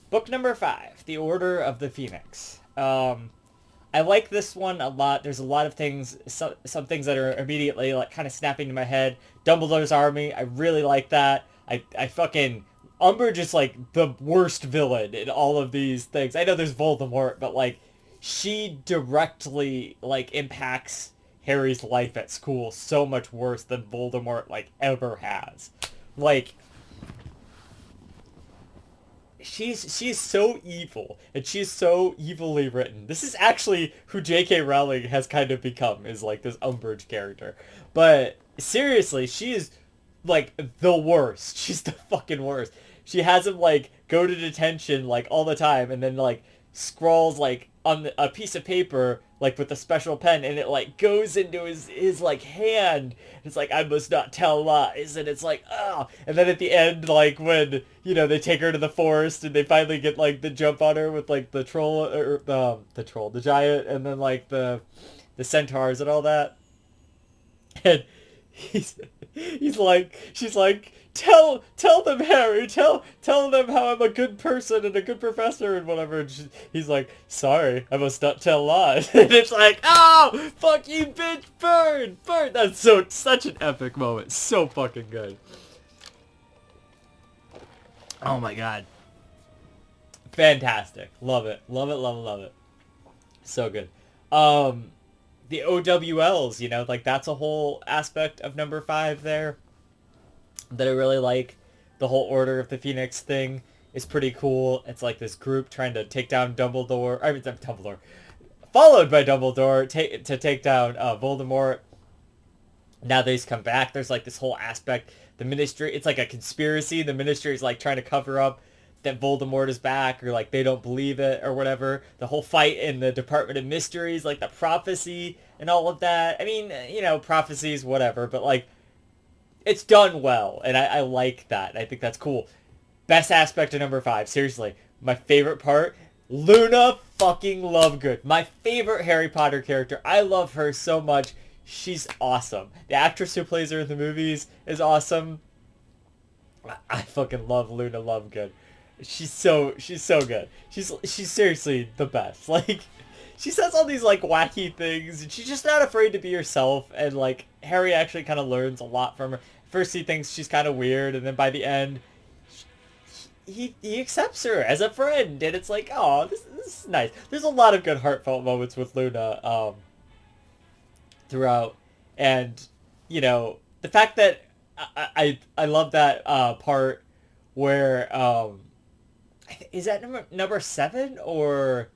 Book number 5, The Order of the Phoenix. I like this one a lot. There's a lot of things, some things that are immediately like kind of snapping to my head. Dumbledore's Army, I really like that. I fucking Umbridge is like the worst villain in all of these things. I know there's Voldemort, but like she directly like impacts Harry's life at school so much worse than Voldemort like ever has. Like she's so evil and she's so evilly written. This is actually who J.K. Rowling has kind of become, is like this Umbridge character. But seriously, she is like the worst. She's the fucking worst. She has him like go to detention like all the time and then like scrawls like on a piece of paper like with a special pen and it like goes into his like hand. It's like, I must not tell lies, and it's like, oh. And then at the end, like when, you know, they take her to the forest and they finally get like the jump on her with like the troll or the giant, and then like the centaurs and all that. And he's like, she's like, tell them, Harry, tell them how I'm a good person and a good professor and whatever. And he's like, sorry, I must not tell lies. And it's like, oh, fuck you, bitch, burn. That's such an epic moment. So fucking good. Oh my god. Fantastic. Love it. Love it. So good. The OWLs, you know, like that's a whole aspect of number 5 there that I really like. The whole Order of the Phoenix thing is pretty cool. It's like this group trying to take down Dumbledore. I mean, Dumbledore. Followed by Dumbledore to take down Voldemort. Now that he's come back, there's like this whole aspect. The Ministry, it's like a conspiracy. The Ministry is like trying to cover up that Voldemort is back, or like they don't believe it or whatever. The whole fight in the Department of Mysteries, like the prophecy and all of that. I mean, you know, prophecies, whatever, but like it's done well, and I like that. I think that's cool. Best aspect of number 5, seriously. My favorite part, Luna fucking Lovegood. My favorite Harry Potter character. I love her so much. She's awesome. The actress who plays her in the movies is awesome. I fucking love Luna Lovegood. She's so good. She's seriously the best. Like, she says all these like wacky things, and she's just not afraid to be herself. And like Harry actually kind of learns a lot from her. First he thinks she's kind of weird, and then by the end, he accepts her as a friend, and it's like, oh, this is nice. There's a lot of good heartfelt moments with Luna throughout, and you know the fact that I love that part where is that number 7 or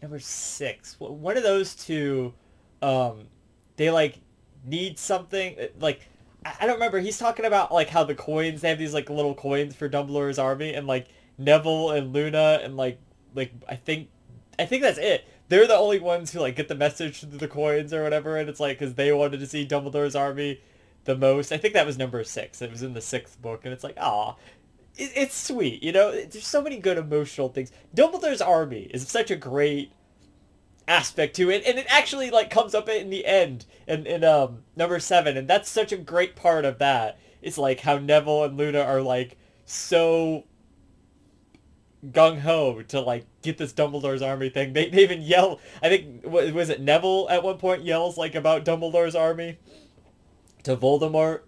number 6. One of those two, um, they like need something like I don't remember. He's talking about like how the coins they have these like little coins for Dumbledore's army, and like Neville and Luna and like I think that's it. They're the only ones who like get the message through the coins or whatever, and it's like because they wanted to see Dumbledore's army the most. I think that was number 6. It was in the 6th book, and it's like, ah, it's sweet, you know. There's so many good emotional things. Dumbledore's army is such a great aspect to it, and it actually like comes up in the end in number 7, and that's such a great part of that. It's like how Neville and Luna are like so gung-ho to like get this Dumbledore's army thing. They even yell, I think, was it Neville at one point yells like about Dumbledore's army to Voldemort.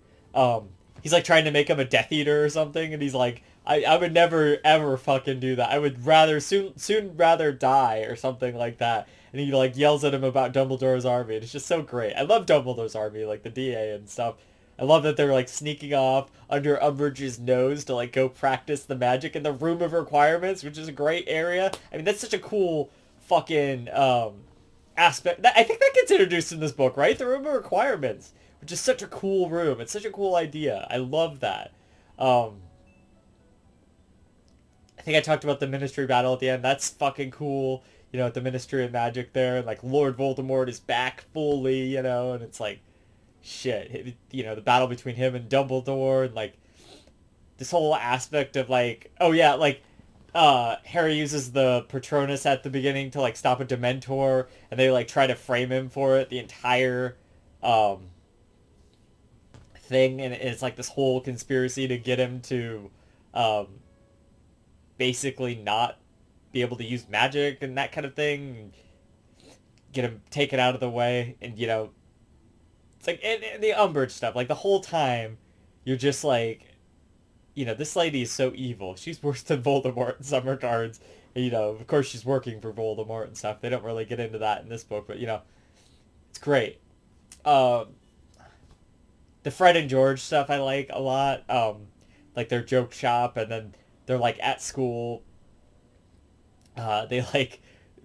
He's like trying to make him a Death Eater or something, and he's like, I would never ever fucking do that. I would rather soon rather die or something like that. And he like yells at him about Dumbledore's army, and it's just so great. I love Dumbledore's army, like the DA and stuff. I love that they're like sneaking off under Umbridge's nose to like go practice the magic in the room of requirements, which is a great area. I mean, that's such a cool fucking aspect. I think that gets introduced in this book, right? The room of requirements, which is such a cool room. It's such a cool idea. I love that. I think I talked about the Ministry battle at the end. That's fucking cool. You know, at the Ministry of Magic there, and like Lord Voldemort is back fully, you know, and it's like, shit, you know, the battle between him and Dumbledore, and like this whole aspect of like, oh yeah, like Harry uses the Patronus at the beginning to like stop a Dementor, and they like try to frame him for it the entire thing, and it's like this whole conspiracy to get him to um, basically not be able to use magic and that kind of thing, get him taken out of the way, and you know, it's like and the Umbridge stuff, like the whole time you're just like, you know, this lady is so evil. She's worse than Voldemort in some regards. And, you know, of course she's working for Voldemort and stuff. They don't really get into that in this book, but you know, it's great. Um, the Fred and George stuff I like a lot. Like their joke shop, and then they're like at school. They like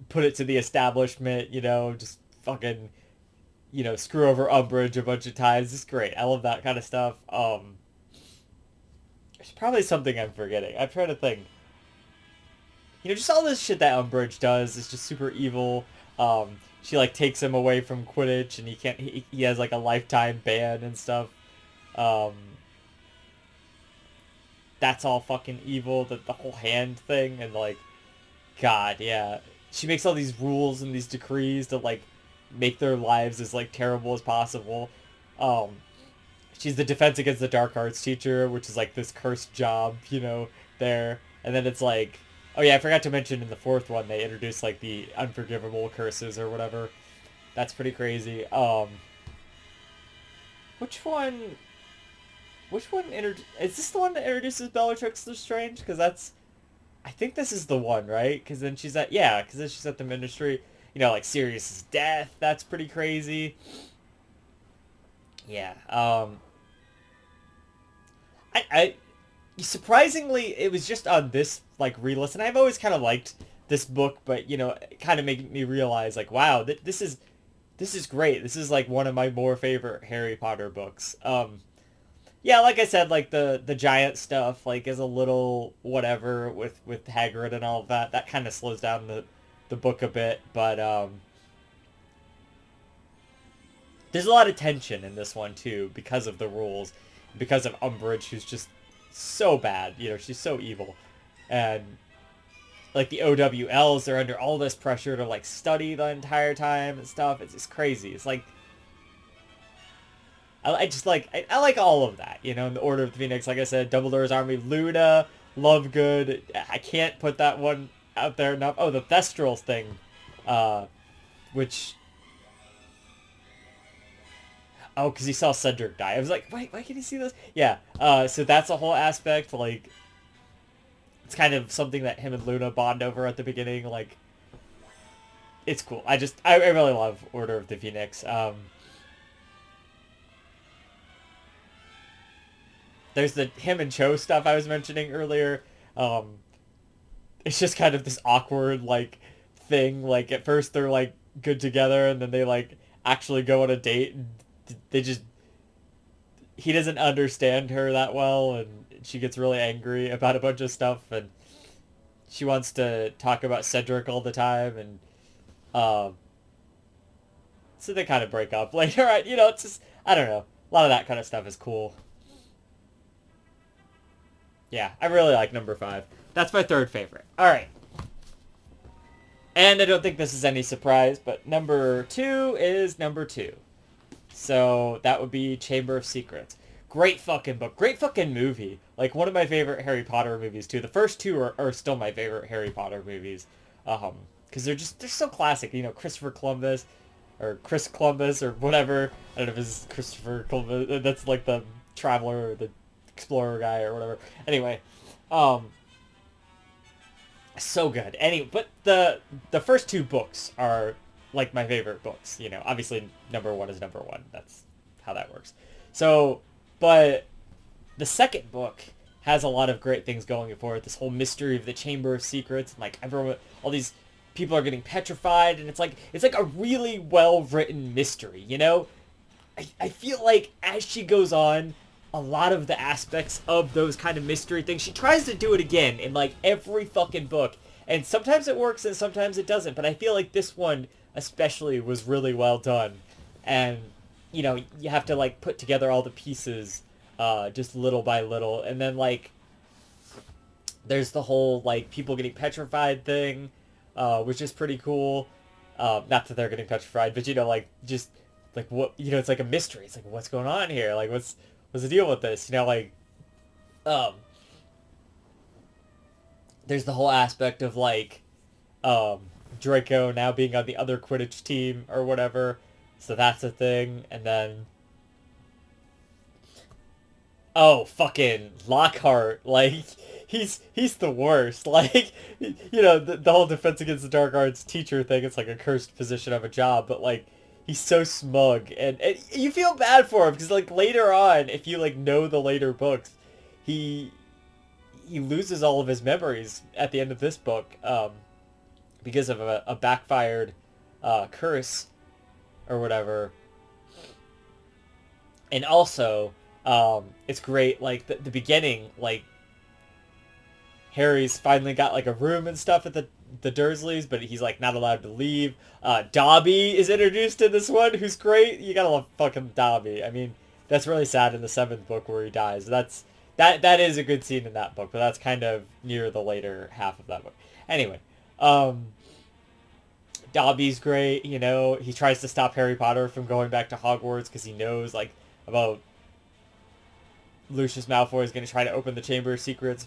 put it to the establishment, you know, just fucking, you know, screw over Umbridge a bunch of times. It's great. I love that kind of stuff. There's probably something I'm forgetting. I'm trying to think. You know, just all this shit that Umbridge does is just super evil. She like takes him away from Quidditch, and he can't. He has like a lifetime ban and stuff. Um, that's all fucking evil. The whole hand thing, and like, God, yeah. She makes all these rules and these decrees to like make their lives as like terrible as possible. Um, she's the defense against the dark arts teacher, which is like this cursed job, you know, there. And then it's like, oh yeah, I forgot to mention in the 4th one they introduced like the unforgivable curses or whatever. That's pretty crazy. Which one? Is this the one that introduces Bellatrix Lestrange? Because that's, I think this is the one, right? Because then she's at, yeah, because then she's at the Ministry. You know, like Sirius's death. That's pretty crazy. Yeah. I surprisingly, it was just on this like re-listen. I've always kind of liked this book, but you know, it kind of made me realize like, wow, this is great. This is like one of my more favorite Harry Potter books. Yeah, like I said, like the giant stuff like is a little whatever with Hagrid and all of that. That kind of slows down the book a bit, but there's a lot of tension in this one too because of the rules, because of Umbridge, who's just so bad. You know, she's so evil, and like the OWLs, they're under all this pressure to like study the entire time and stuff. It's just crazy. It's like I just like I like all of that. You know, in the Order of the Phoenix, like I said, Dumbledore's Army, Luna, Lovegood. I can't put that one out there enough. Oh, the Thestral thing, which. Oh, because he saw Cedric die. I was like, wait, why can he see this? Yeah, so that's a whole aspect, like, it's kind of something that him and Luna bond over at the beginning, like, it's cool. I really love Order of the Phoenix. There's the him and Cho stuff I was mentioning earlier. It's just kind of this awkward, like, thing. Like at first they're like good together, and then they like actually go on a date, and they just he doesn't understand her that well, and she gets really angry about a bunch of stuff, and she wants to talk about Cedric all the time, and um, so they kind of break up later. You know, it's just I don't know. A lot of that kind of stuff is cool. Yeah, I really like number 5. That's my third favorite. All right. And I don't think this is any surprise, but number 2 is number 2. So that would be Chamber of Secrets. Great fucking book. Great fucking movie. Like one of my favorite Harry Potter movies too. The first 2 are still my favorite Harry Potter movies. Because they're so classic. You know, Christopher Columbus or Chris Columbus or whatever. I don't know if it's Christopher Columbus. That's like the traveler or the explorer guy or whatever. Anyway, so good. But the first 2 books are like my favorite books. You know, obviously number 1 is number 1. That's how that works. So, but the second book has a lot of great things going for it. This whole mystery of the Chamber of Secrets, and like everyone, all these people are getting petrified, and it's like a really well written mystery. You know, I feel like as she goes on, a lot of the aspects of those kind of mystery things, she tries to do it again in like every fucking book, and sometimes it works and sometimes it doesn't. But I feel like this one especially was really well done, and you know, you have to like put together all the pieces just little by little, and then like there's the whole like people getting petrified thing, which is pretty cool. Not that they're getting petrified, but you know, like just like what, you know, it's like a mystery. It's like, what's going on here? Like what's the deal with this? You know, like there's the whole aspect of like Draco now being on the other Quidditch team or whatever. So that's a thing. And then oh, fucking Lockhart, like he's the worst. Like, you know, the whole Defense Against the Dark Arts teacher thing, it's like a cursed position of a job, but like he's so smug, and you feel bad for him because like later on, if you like know the later books, he loses all of his memories at the end of this book because of a backfired curse or whatever. And also it's great, like the beginning, like Harry's finally got like a room and stuff at the Dursleys, but he's like not allowed to leave. Dobby is introduced in this one, who's great. You gotta love fucking Dobby. I mean, that's really sad in the 7th book where he dies. That is a good scene in that book, but that's kind of near the later half of that book. Anyway, Dobby's great. You know, he tries to stop Harry Potter from going back to Hogwarts because he knows like about Lucius Malfoy is going to try to open the Chamber of Secrets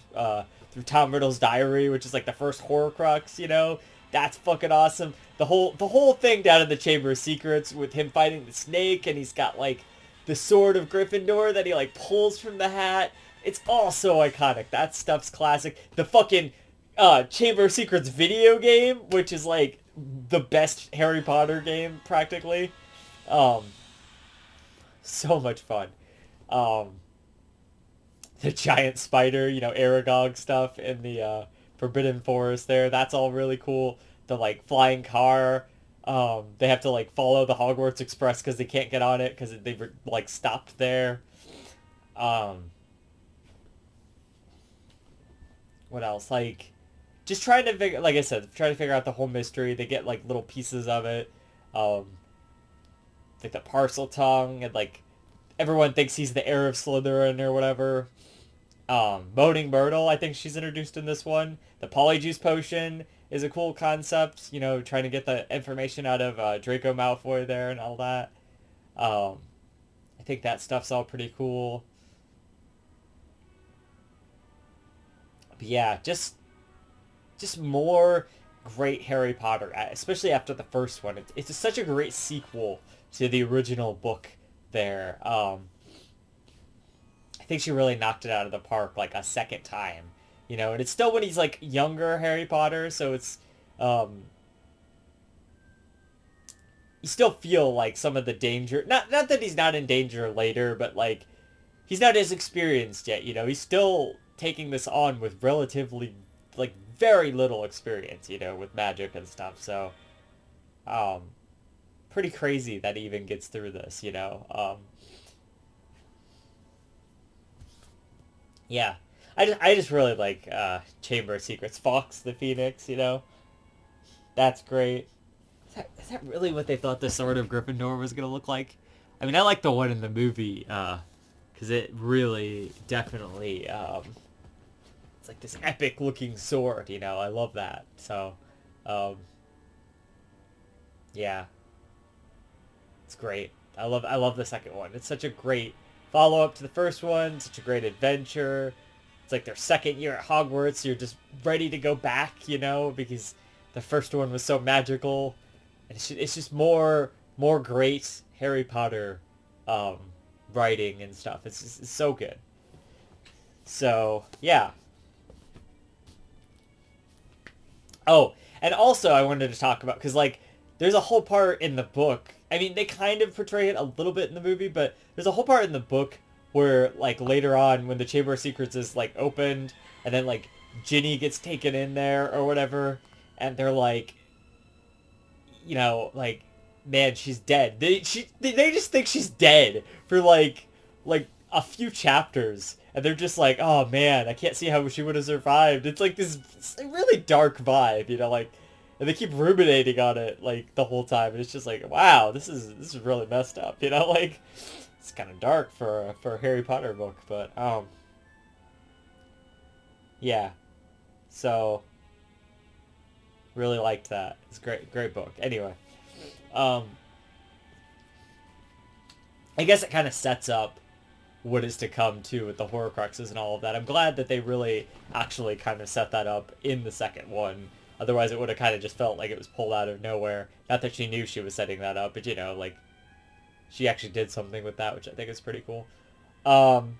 through Tom Riddle's diary, which is like the first Horcrux, you know? That's fucking awesome. The whole thing down in the Chamber of Secrets with him fighting the snake, and he's got like the sword of Gryffindor that he like pulls from the hat. It's all so iconic. That stuff's classic. The fucking Chamber of Secrets video game, which is like the best Harry Potter game practically. So much fun. The giant spider, you know, Aragog stuff in the Forbidden Forest there. That's all really cool. The, like, flying car. They have to, like, follow the Hogwarts Express because they can't get on it because they were, like, stopped there. What else? Like, just trying to figure, like I said, trying to figure out the whole mystery. They get, like, little pieces of it. Like the parcel tongue, and, like, everyone thinks he's the heir of Slytherin or whatever. Moaning Myrtle, I think she's introduced in this one. The Polyjuice Potion is a cool concept, you know, trying to get the information out of Draco Malfoy there and all that. I think that stuff's all pretty cool. But yeah, just more great Harry Potter, especially after the first one. It's such a great sequel to the original book there. I think she really knocked it out of the park like a second time, you know, and it's still when he's like younger Harry Potter, so it's you still feel like some of the danger, not that he's not in danger later, but like he's not as experienced yet, you know, he's still taking this on with relatively like very little experience, with magic and stuff. So, um, pretty crazy that he even gets through this. Yeah. I just really like Chamber of Secrets. Fox the Phoenix. That's great. Is that really what they thought the Sword of Gryffindor was going to look like? I mean, I like the one in the movie, because it really, definitely, it's like this epic looking sword, I love that. So, um, yeah, it's great. I love the second one. It's such a great follow-up to the first one, such a great adventure. It's like their second year at Hogwarts. You're just ready to go back, because the first one was so magical. And it's just more great Harry Potter um, writing and stuff. It's so good. So, yeah. Oh, and also I wanted to talk about, because, like, there's a whole part in the book. I mean, they kind of portray it a little bit in the movie, but there's a whole part in the book where, like, later on, when the Chamber of Secrets is, like, opened, and then, like, Ginny gets taken in there or whatever, and they're like, like, man, she's dead. They just think she's dead for, like a few chapters, and they're just like, oh man, I can't see how she would have survived. It's like this really dark vibe, like, and they keep ruminating on it like the whole time, and it's just like, wow, this is really messed up, like, it's kind of dark for a Harry Potter book, but yeah, so really liked that. It's great book. Anyway, um, I guess it kind of sets up what is to come too with the Horcruxes and all of that. I'm glad that they really actually kind of set that up in the second one. Otherwise, it would have kind of just felt like it was pulled out of nowhere. Not that she knew she was setting that up, but like, she actually did something with that, which I think is pretty cool. And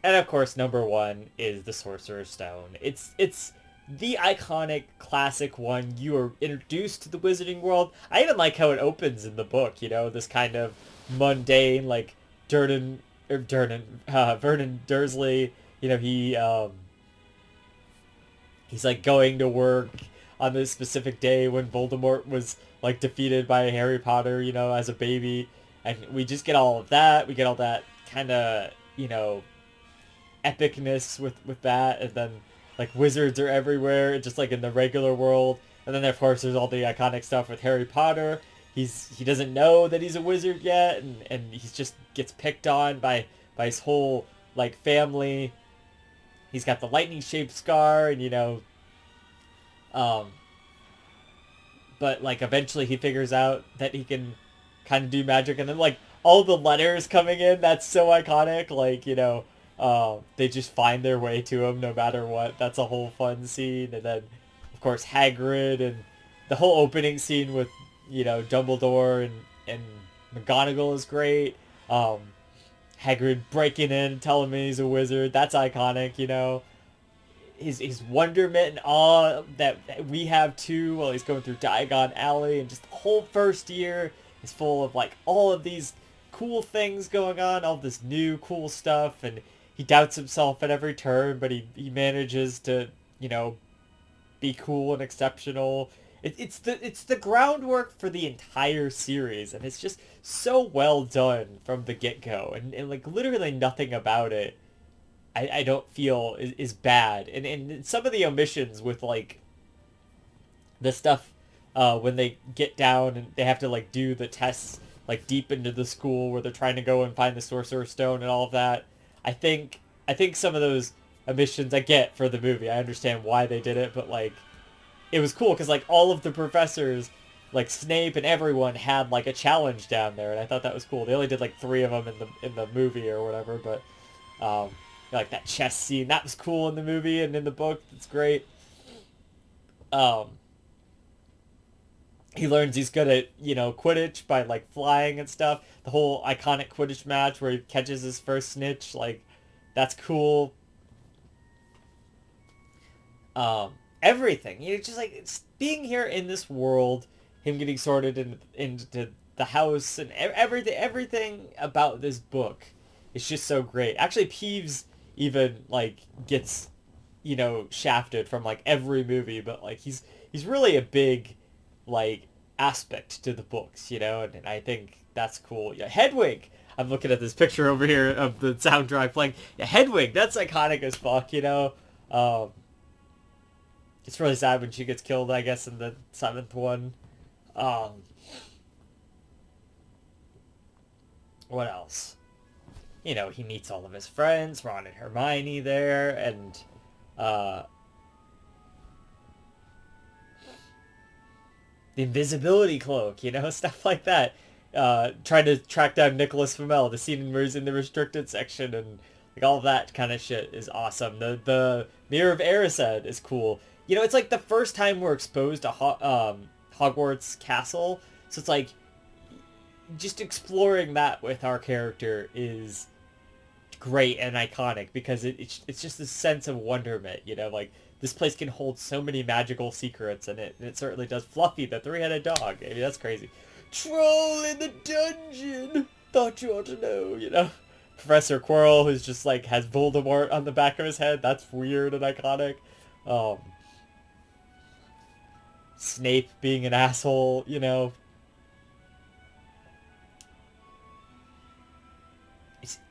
of course, number one is the Sorcerer's Stone. It's the iconic classic one. You are introduced to the wizarding world. I even like how it opens in the book, this kind of mundane, like, Vernon Dursley, he's like going to work on this specific day when Voldemort was like defeated by Harry Potter, as a baby. And we just get all of that. We get all that kind of, epicness with that. And then, like, wizards are everywhere, just like in the regular world. And then, of course, there's all the iconic stuff with Harry Potter. He doesn't know that he's a wizard yet, and he just gets picked on by his whole, like, family. He's got the lightning-shaped scar, and, but, like, eventually he figures out that he can kind of do magic, and then, like, all the letters coming in, that's so iconic, like, they just find their way to him no matter what. That's a whole fun scene. And then, of course, Hagrid, and the whole opening scene with, Dumbledore and McGonagall is great. Hagrid breaking in, telling me he's a wizard. That's iconic. His wonderment and awe that we have too while he's going through Diagon Alley, and just the whole first year is full of, like, all of these cool things going on, all this new cool stuff, and he doubts himself at every turn, but he manages to, be cool and exceptional. It's the groundwork for the entire series, and it's just so well done from the get-go, and like, literally nothing about it I don't feel is bad. And some of the omissions with, like, the stuff when they get down and they have to, like, do the tests, like, deep into the school where they're trying to go and find the Sorcerer's Stone and all of that. I think some of those omissions I get for the movie. I understand why they did it, but, like, it was cool because, like, all of the professors, like Snape and everyone, had, like, a challenge down there, and I thought that was cool. They only did, like, 3 of them in the movie or whatever, but like, that chess scene, that was cool in the movie, and in the book, it's great. He learns he's good at, Quidditch by, like, flying and stuff. The whole iconic Quidditch match where he catches his first snitch, like, that's cool. Everything. Just, like, it's being here in this world, him getting sorted into the house, and everything about this book is just so great. Actually, Peeves even, like, gets, you know, shafted from like every movie, but like he's really a big like aspect to the books, you know, and I think that's cool. Yeah, Hedwig. I'm looking at this picture over here of the soundtrack playing. Yeah, Hedwig. That's iconic as fuck, you know. Um, it's really sad when she gets killed, I guess, in the seventh one. Um, what else? You know, he meets all of his friends, Ron and Hermione there, and uh, the invisibility cloak, you know, stuff like that. Trying to track down Nicholas Flamel, the scene where he's in the restricted section, and like all that kind of shit is awesome. The Mirror of Erised is cool. You know, it's like the first time we're exposed to Hogwarts Castle, so it's like just exploring that with our character is great and iconic because it's just this sense of wonderment, you know, like this place can hold so many magical secrets, and it certainly does. Fluffy, the three-headed dog. I mean, that's crazy. Troll in the dungeon. Thought you ought to know, you know. Professor Quirrell, who's just like has Voldemort on the back of his head. That's weird and iconic. Um, Snape being an asshole, you know.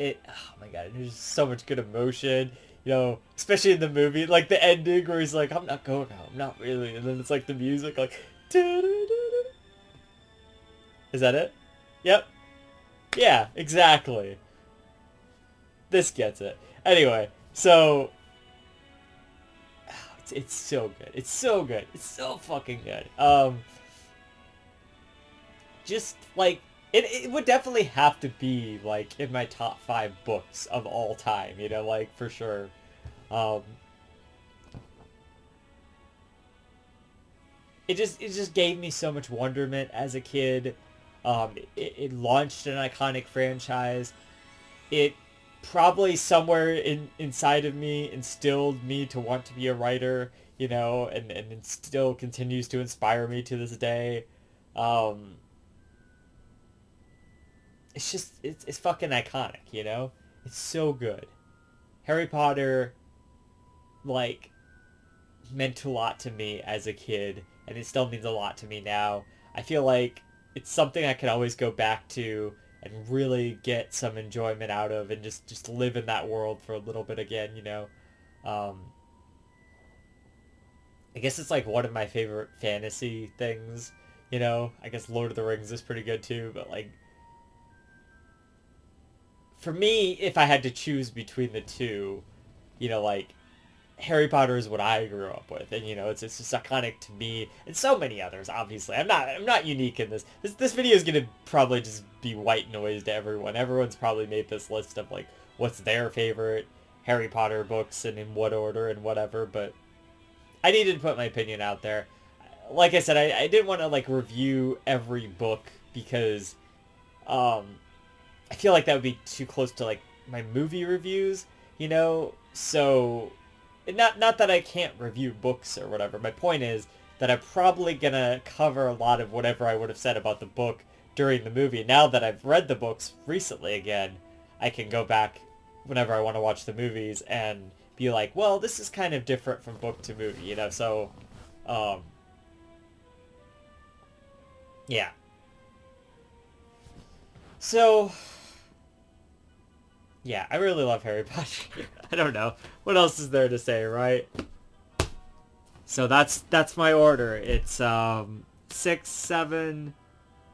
Oh my god, there's so much good emotion, you know, especially in the movie, like the ending where he's like, I'm not going home, not really, and then it's like the music, like, is that it? Yep. Yeah, exactly. This gets it. Anyway, so it's so good. It's so good. It's so fucking good. Just like it would definitely have to be like in my top 5 books of all time, you know, like for sure. Um, it just gave me so much wonderment as a kid. It launched an iconic franchise. It probably somewhere inside of me instilled me to want to be a writer, you know, and it still continues to inspire me to this day. Um, it's just it's fucking iconic, you know? It's so good. Harry Potter like meant a lot to me as a kid, and it still means a lot to me now. I feel like it's something I can always go back to and really get some enjoyment out of, and just live in that world for a little bit again, you know. Um, I guess it's like one of my favorite fantasy things, you know. I guess Lord of the Rings is pretty good too, but like for me, if I had to choose between the two, you know, like Harry Potter is what I grew up with, and you know, it's just iconic to me, and so many others. Obviously, I'm not unique in this. This video is gonna probably just be white noise to everyone. Everyone's probably made this list of like what's their favorite Harry Potter books and in what order and whatever. But I needed to put my opinion out there. Like I said, I didn't want to like review every book because um I feel like that would be too close to like my movie reviews, you know. So not that I can't review books or whatever. My point is that I'm probably gonna cover a lot of whatever I would have said about the book during the movie. Now that I've read the books recently again, I can go back whenever I want to watch the movies and be like, well, this is kind of different from book to movie, you know. So, um, yeah. So, yeah, I really love Harry Potter. I don't know what else is there to say, right? So that's my order. It's 6, 7,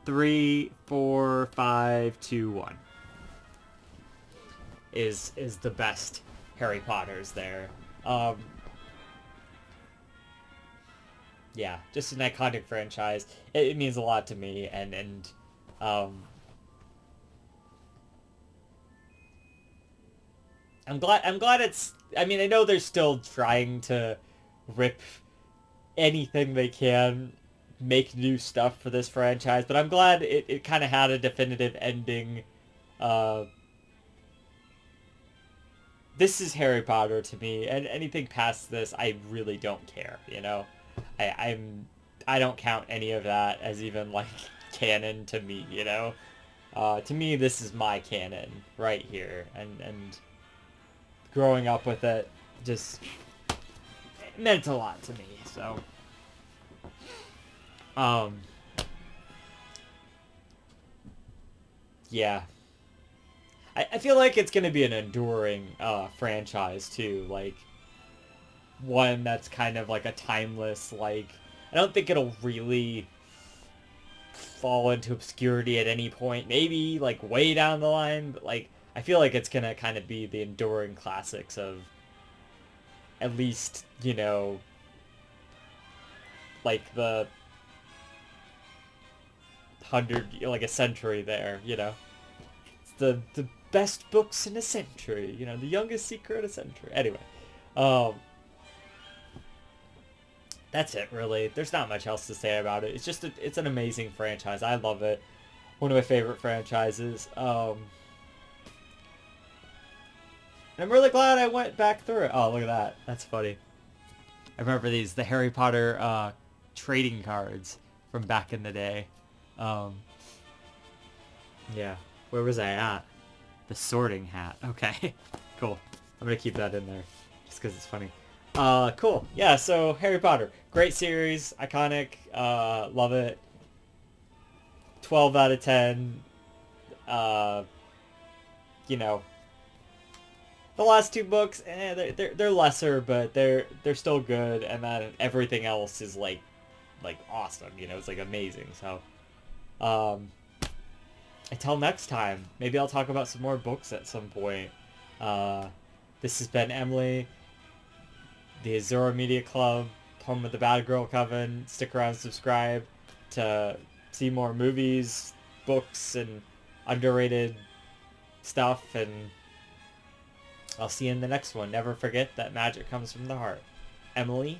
3, 4, 5, 2, 1 is the best Harry Potters there. Um, yeah, just an iconic franchise. It means a lot to me, and um, I'm glad it's. I mean, I know they're still trying to rip anything they can, make new stuff for this franchise, but I'm glad it kind of had a definitive ending. Uh, this is Harry Potter to me, and anything past this, I really don't care. You know, I don't count any of that as even like canon to me. You know, to me this is my canon right here, and growing up with it, just it meant a lot to me. So, um, yeah, I feel like it's gonna be an enduring franchise too. Like one that's kind of like a timeless. Like I don't think it'll really fall into obscurity at any point. Maybe like way down the line, but like I feel like it's gonna kind of be the enduring classics of at least like the 100, like a century there. It's the best books in a century. The youngest secret in a century. Anyway, um, that's it really. There's not much else to say about it. It's an amazing franchise. I love it. One of my favorite franchises. And I'm really glad I went back through it. Oh, look at that. That's funny. I remember the Harry Potter trading cards from back in the day. Um, yeah. Where was I at? The Sorting Hat. Okay. Cool. I'm going to keep that in there just because it's funny. Cool. Yeah, so Harry Potter. Great series. Iconic. Love it. 12 out of 10. You know, the last two books, they're lesser, but they're still good, and then everything else is like awesome. It's like amazing. So, until next time, maybe I'll talk about some more books at some point. This has been Emily, the Azura Media Club, home of the Bad Girl Coven. Stick around, subscribe to see more movies, books, and underrated stuff, and I'll see you in the next one. Never forget that magic comes from the heart. Emily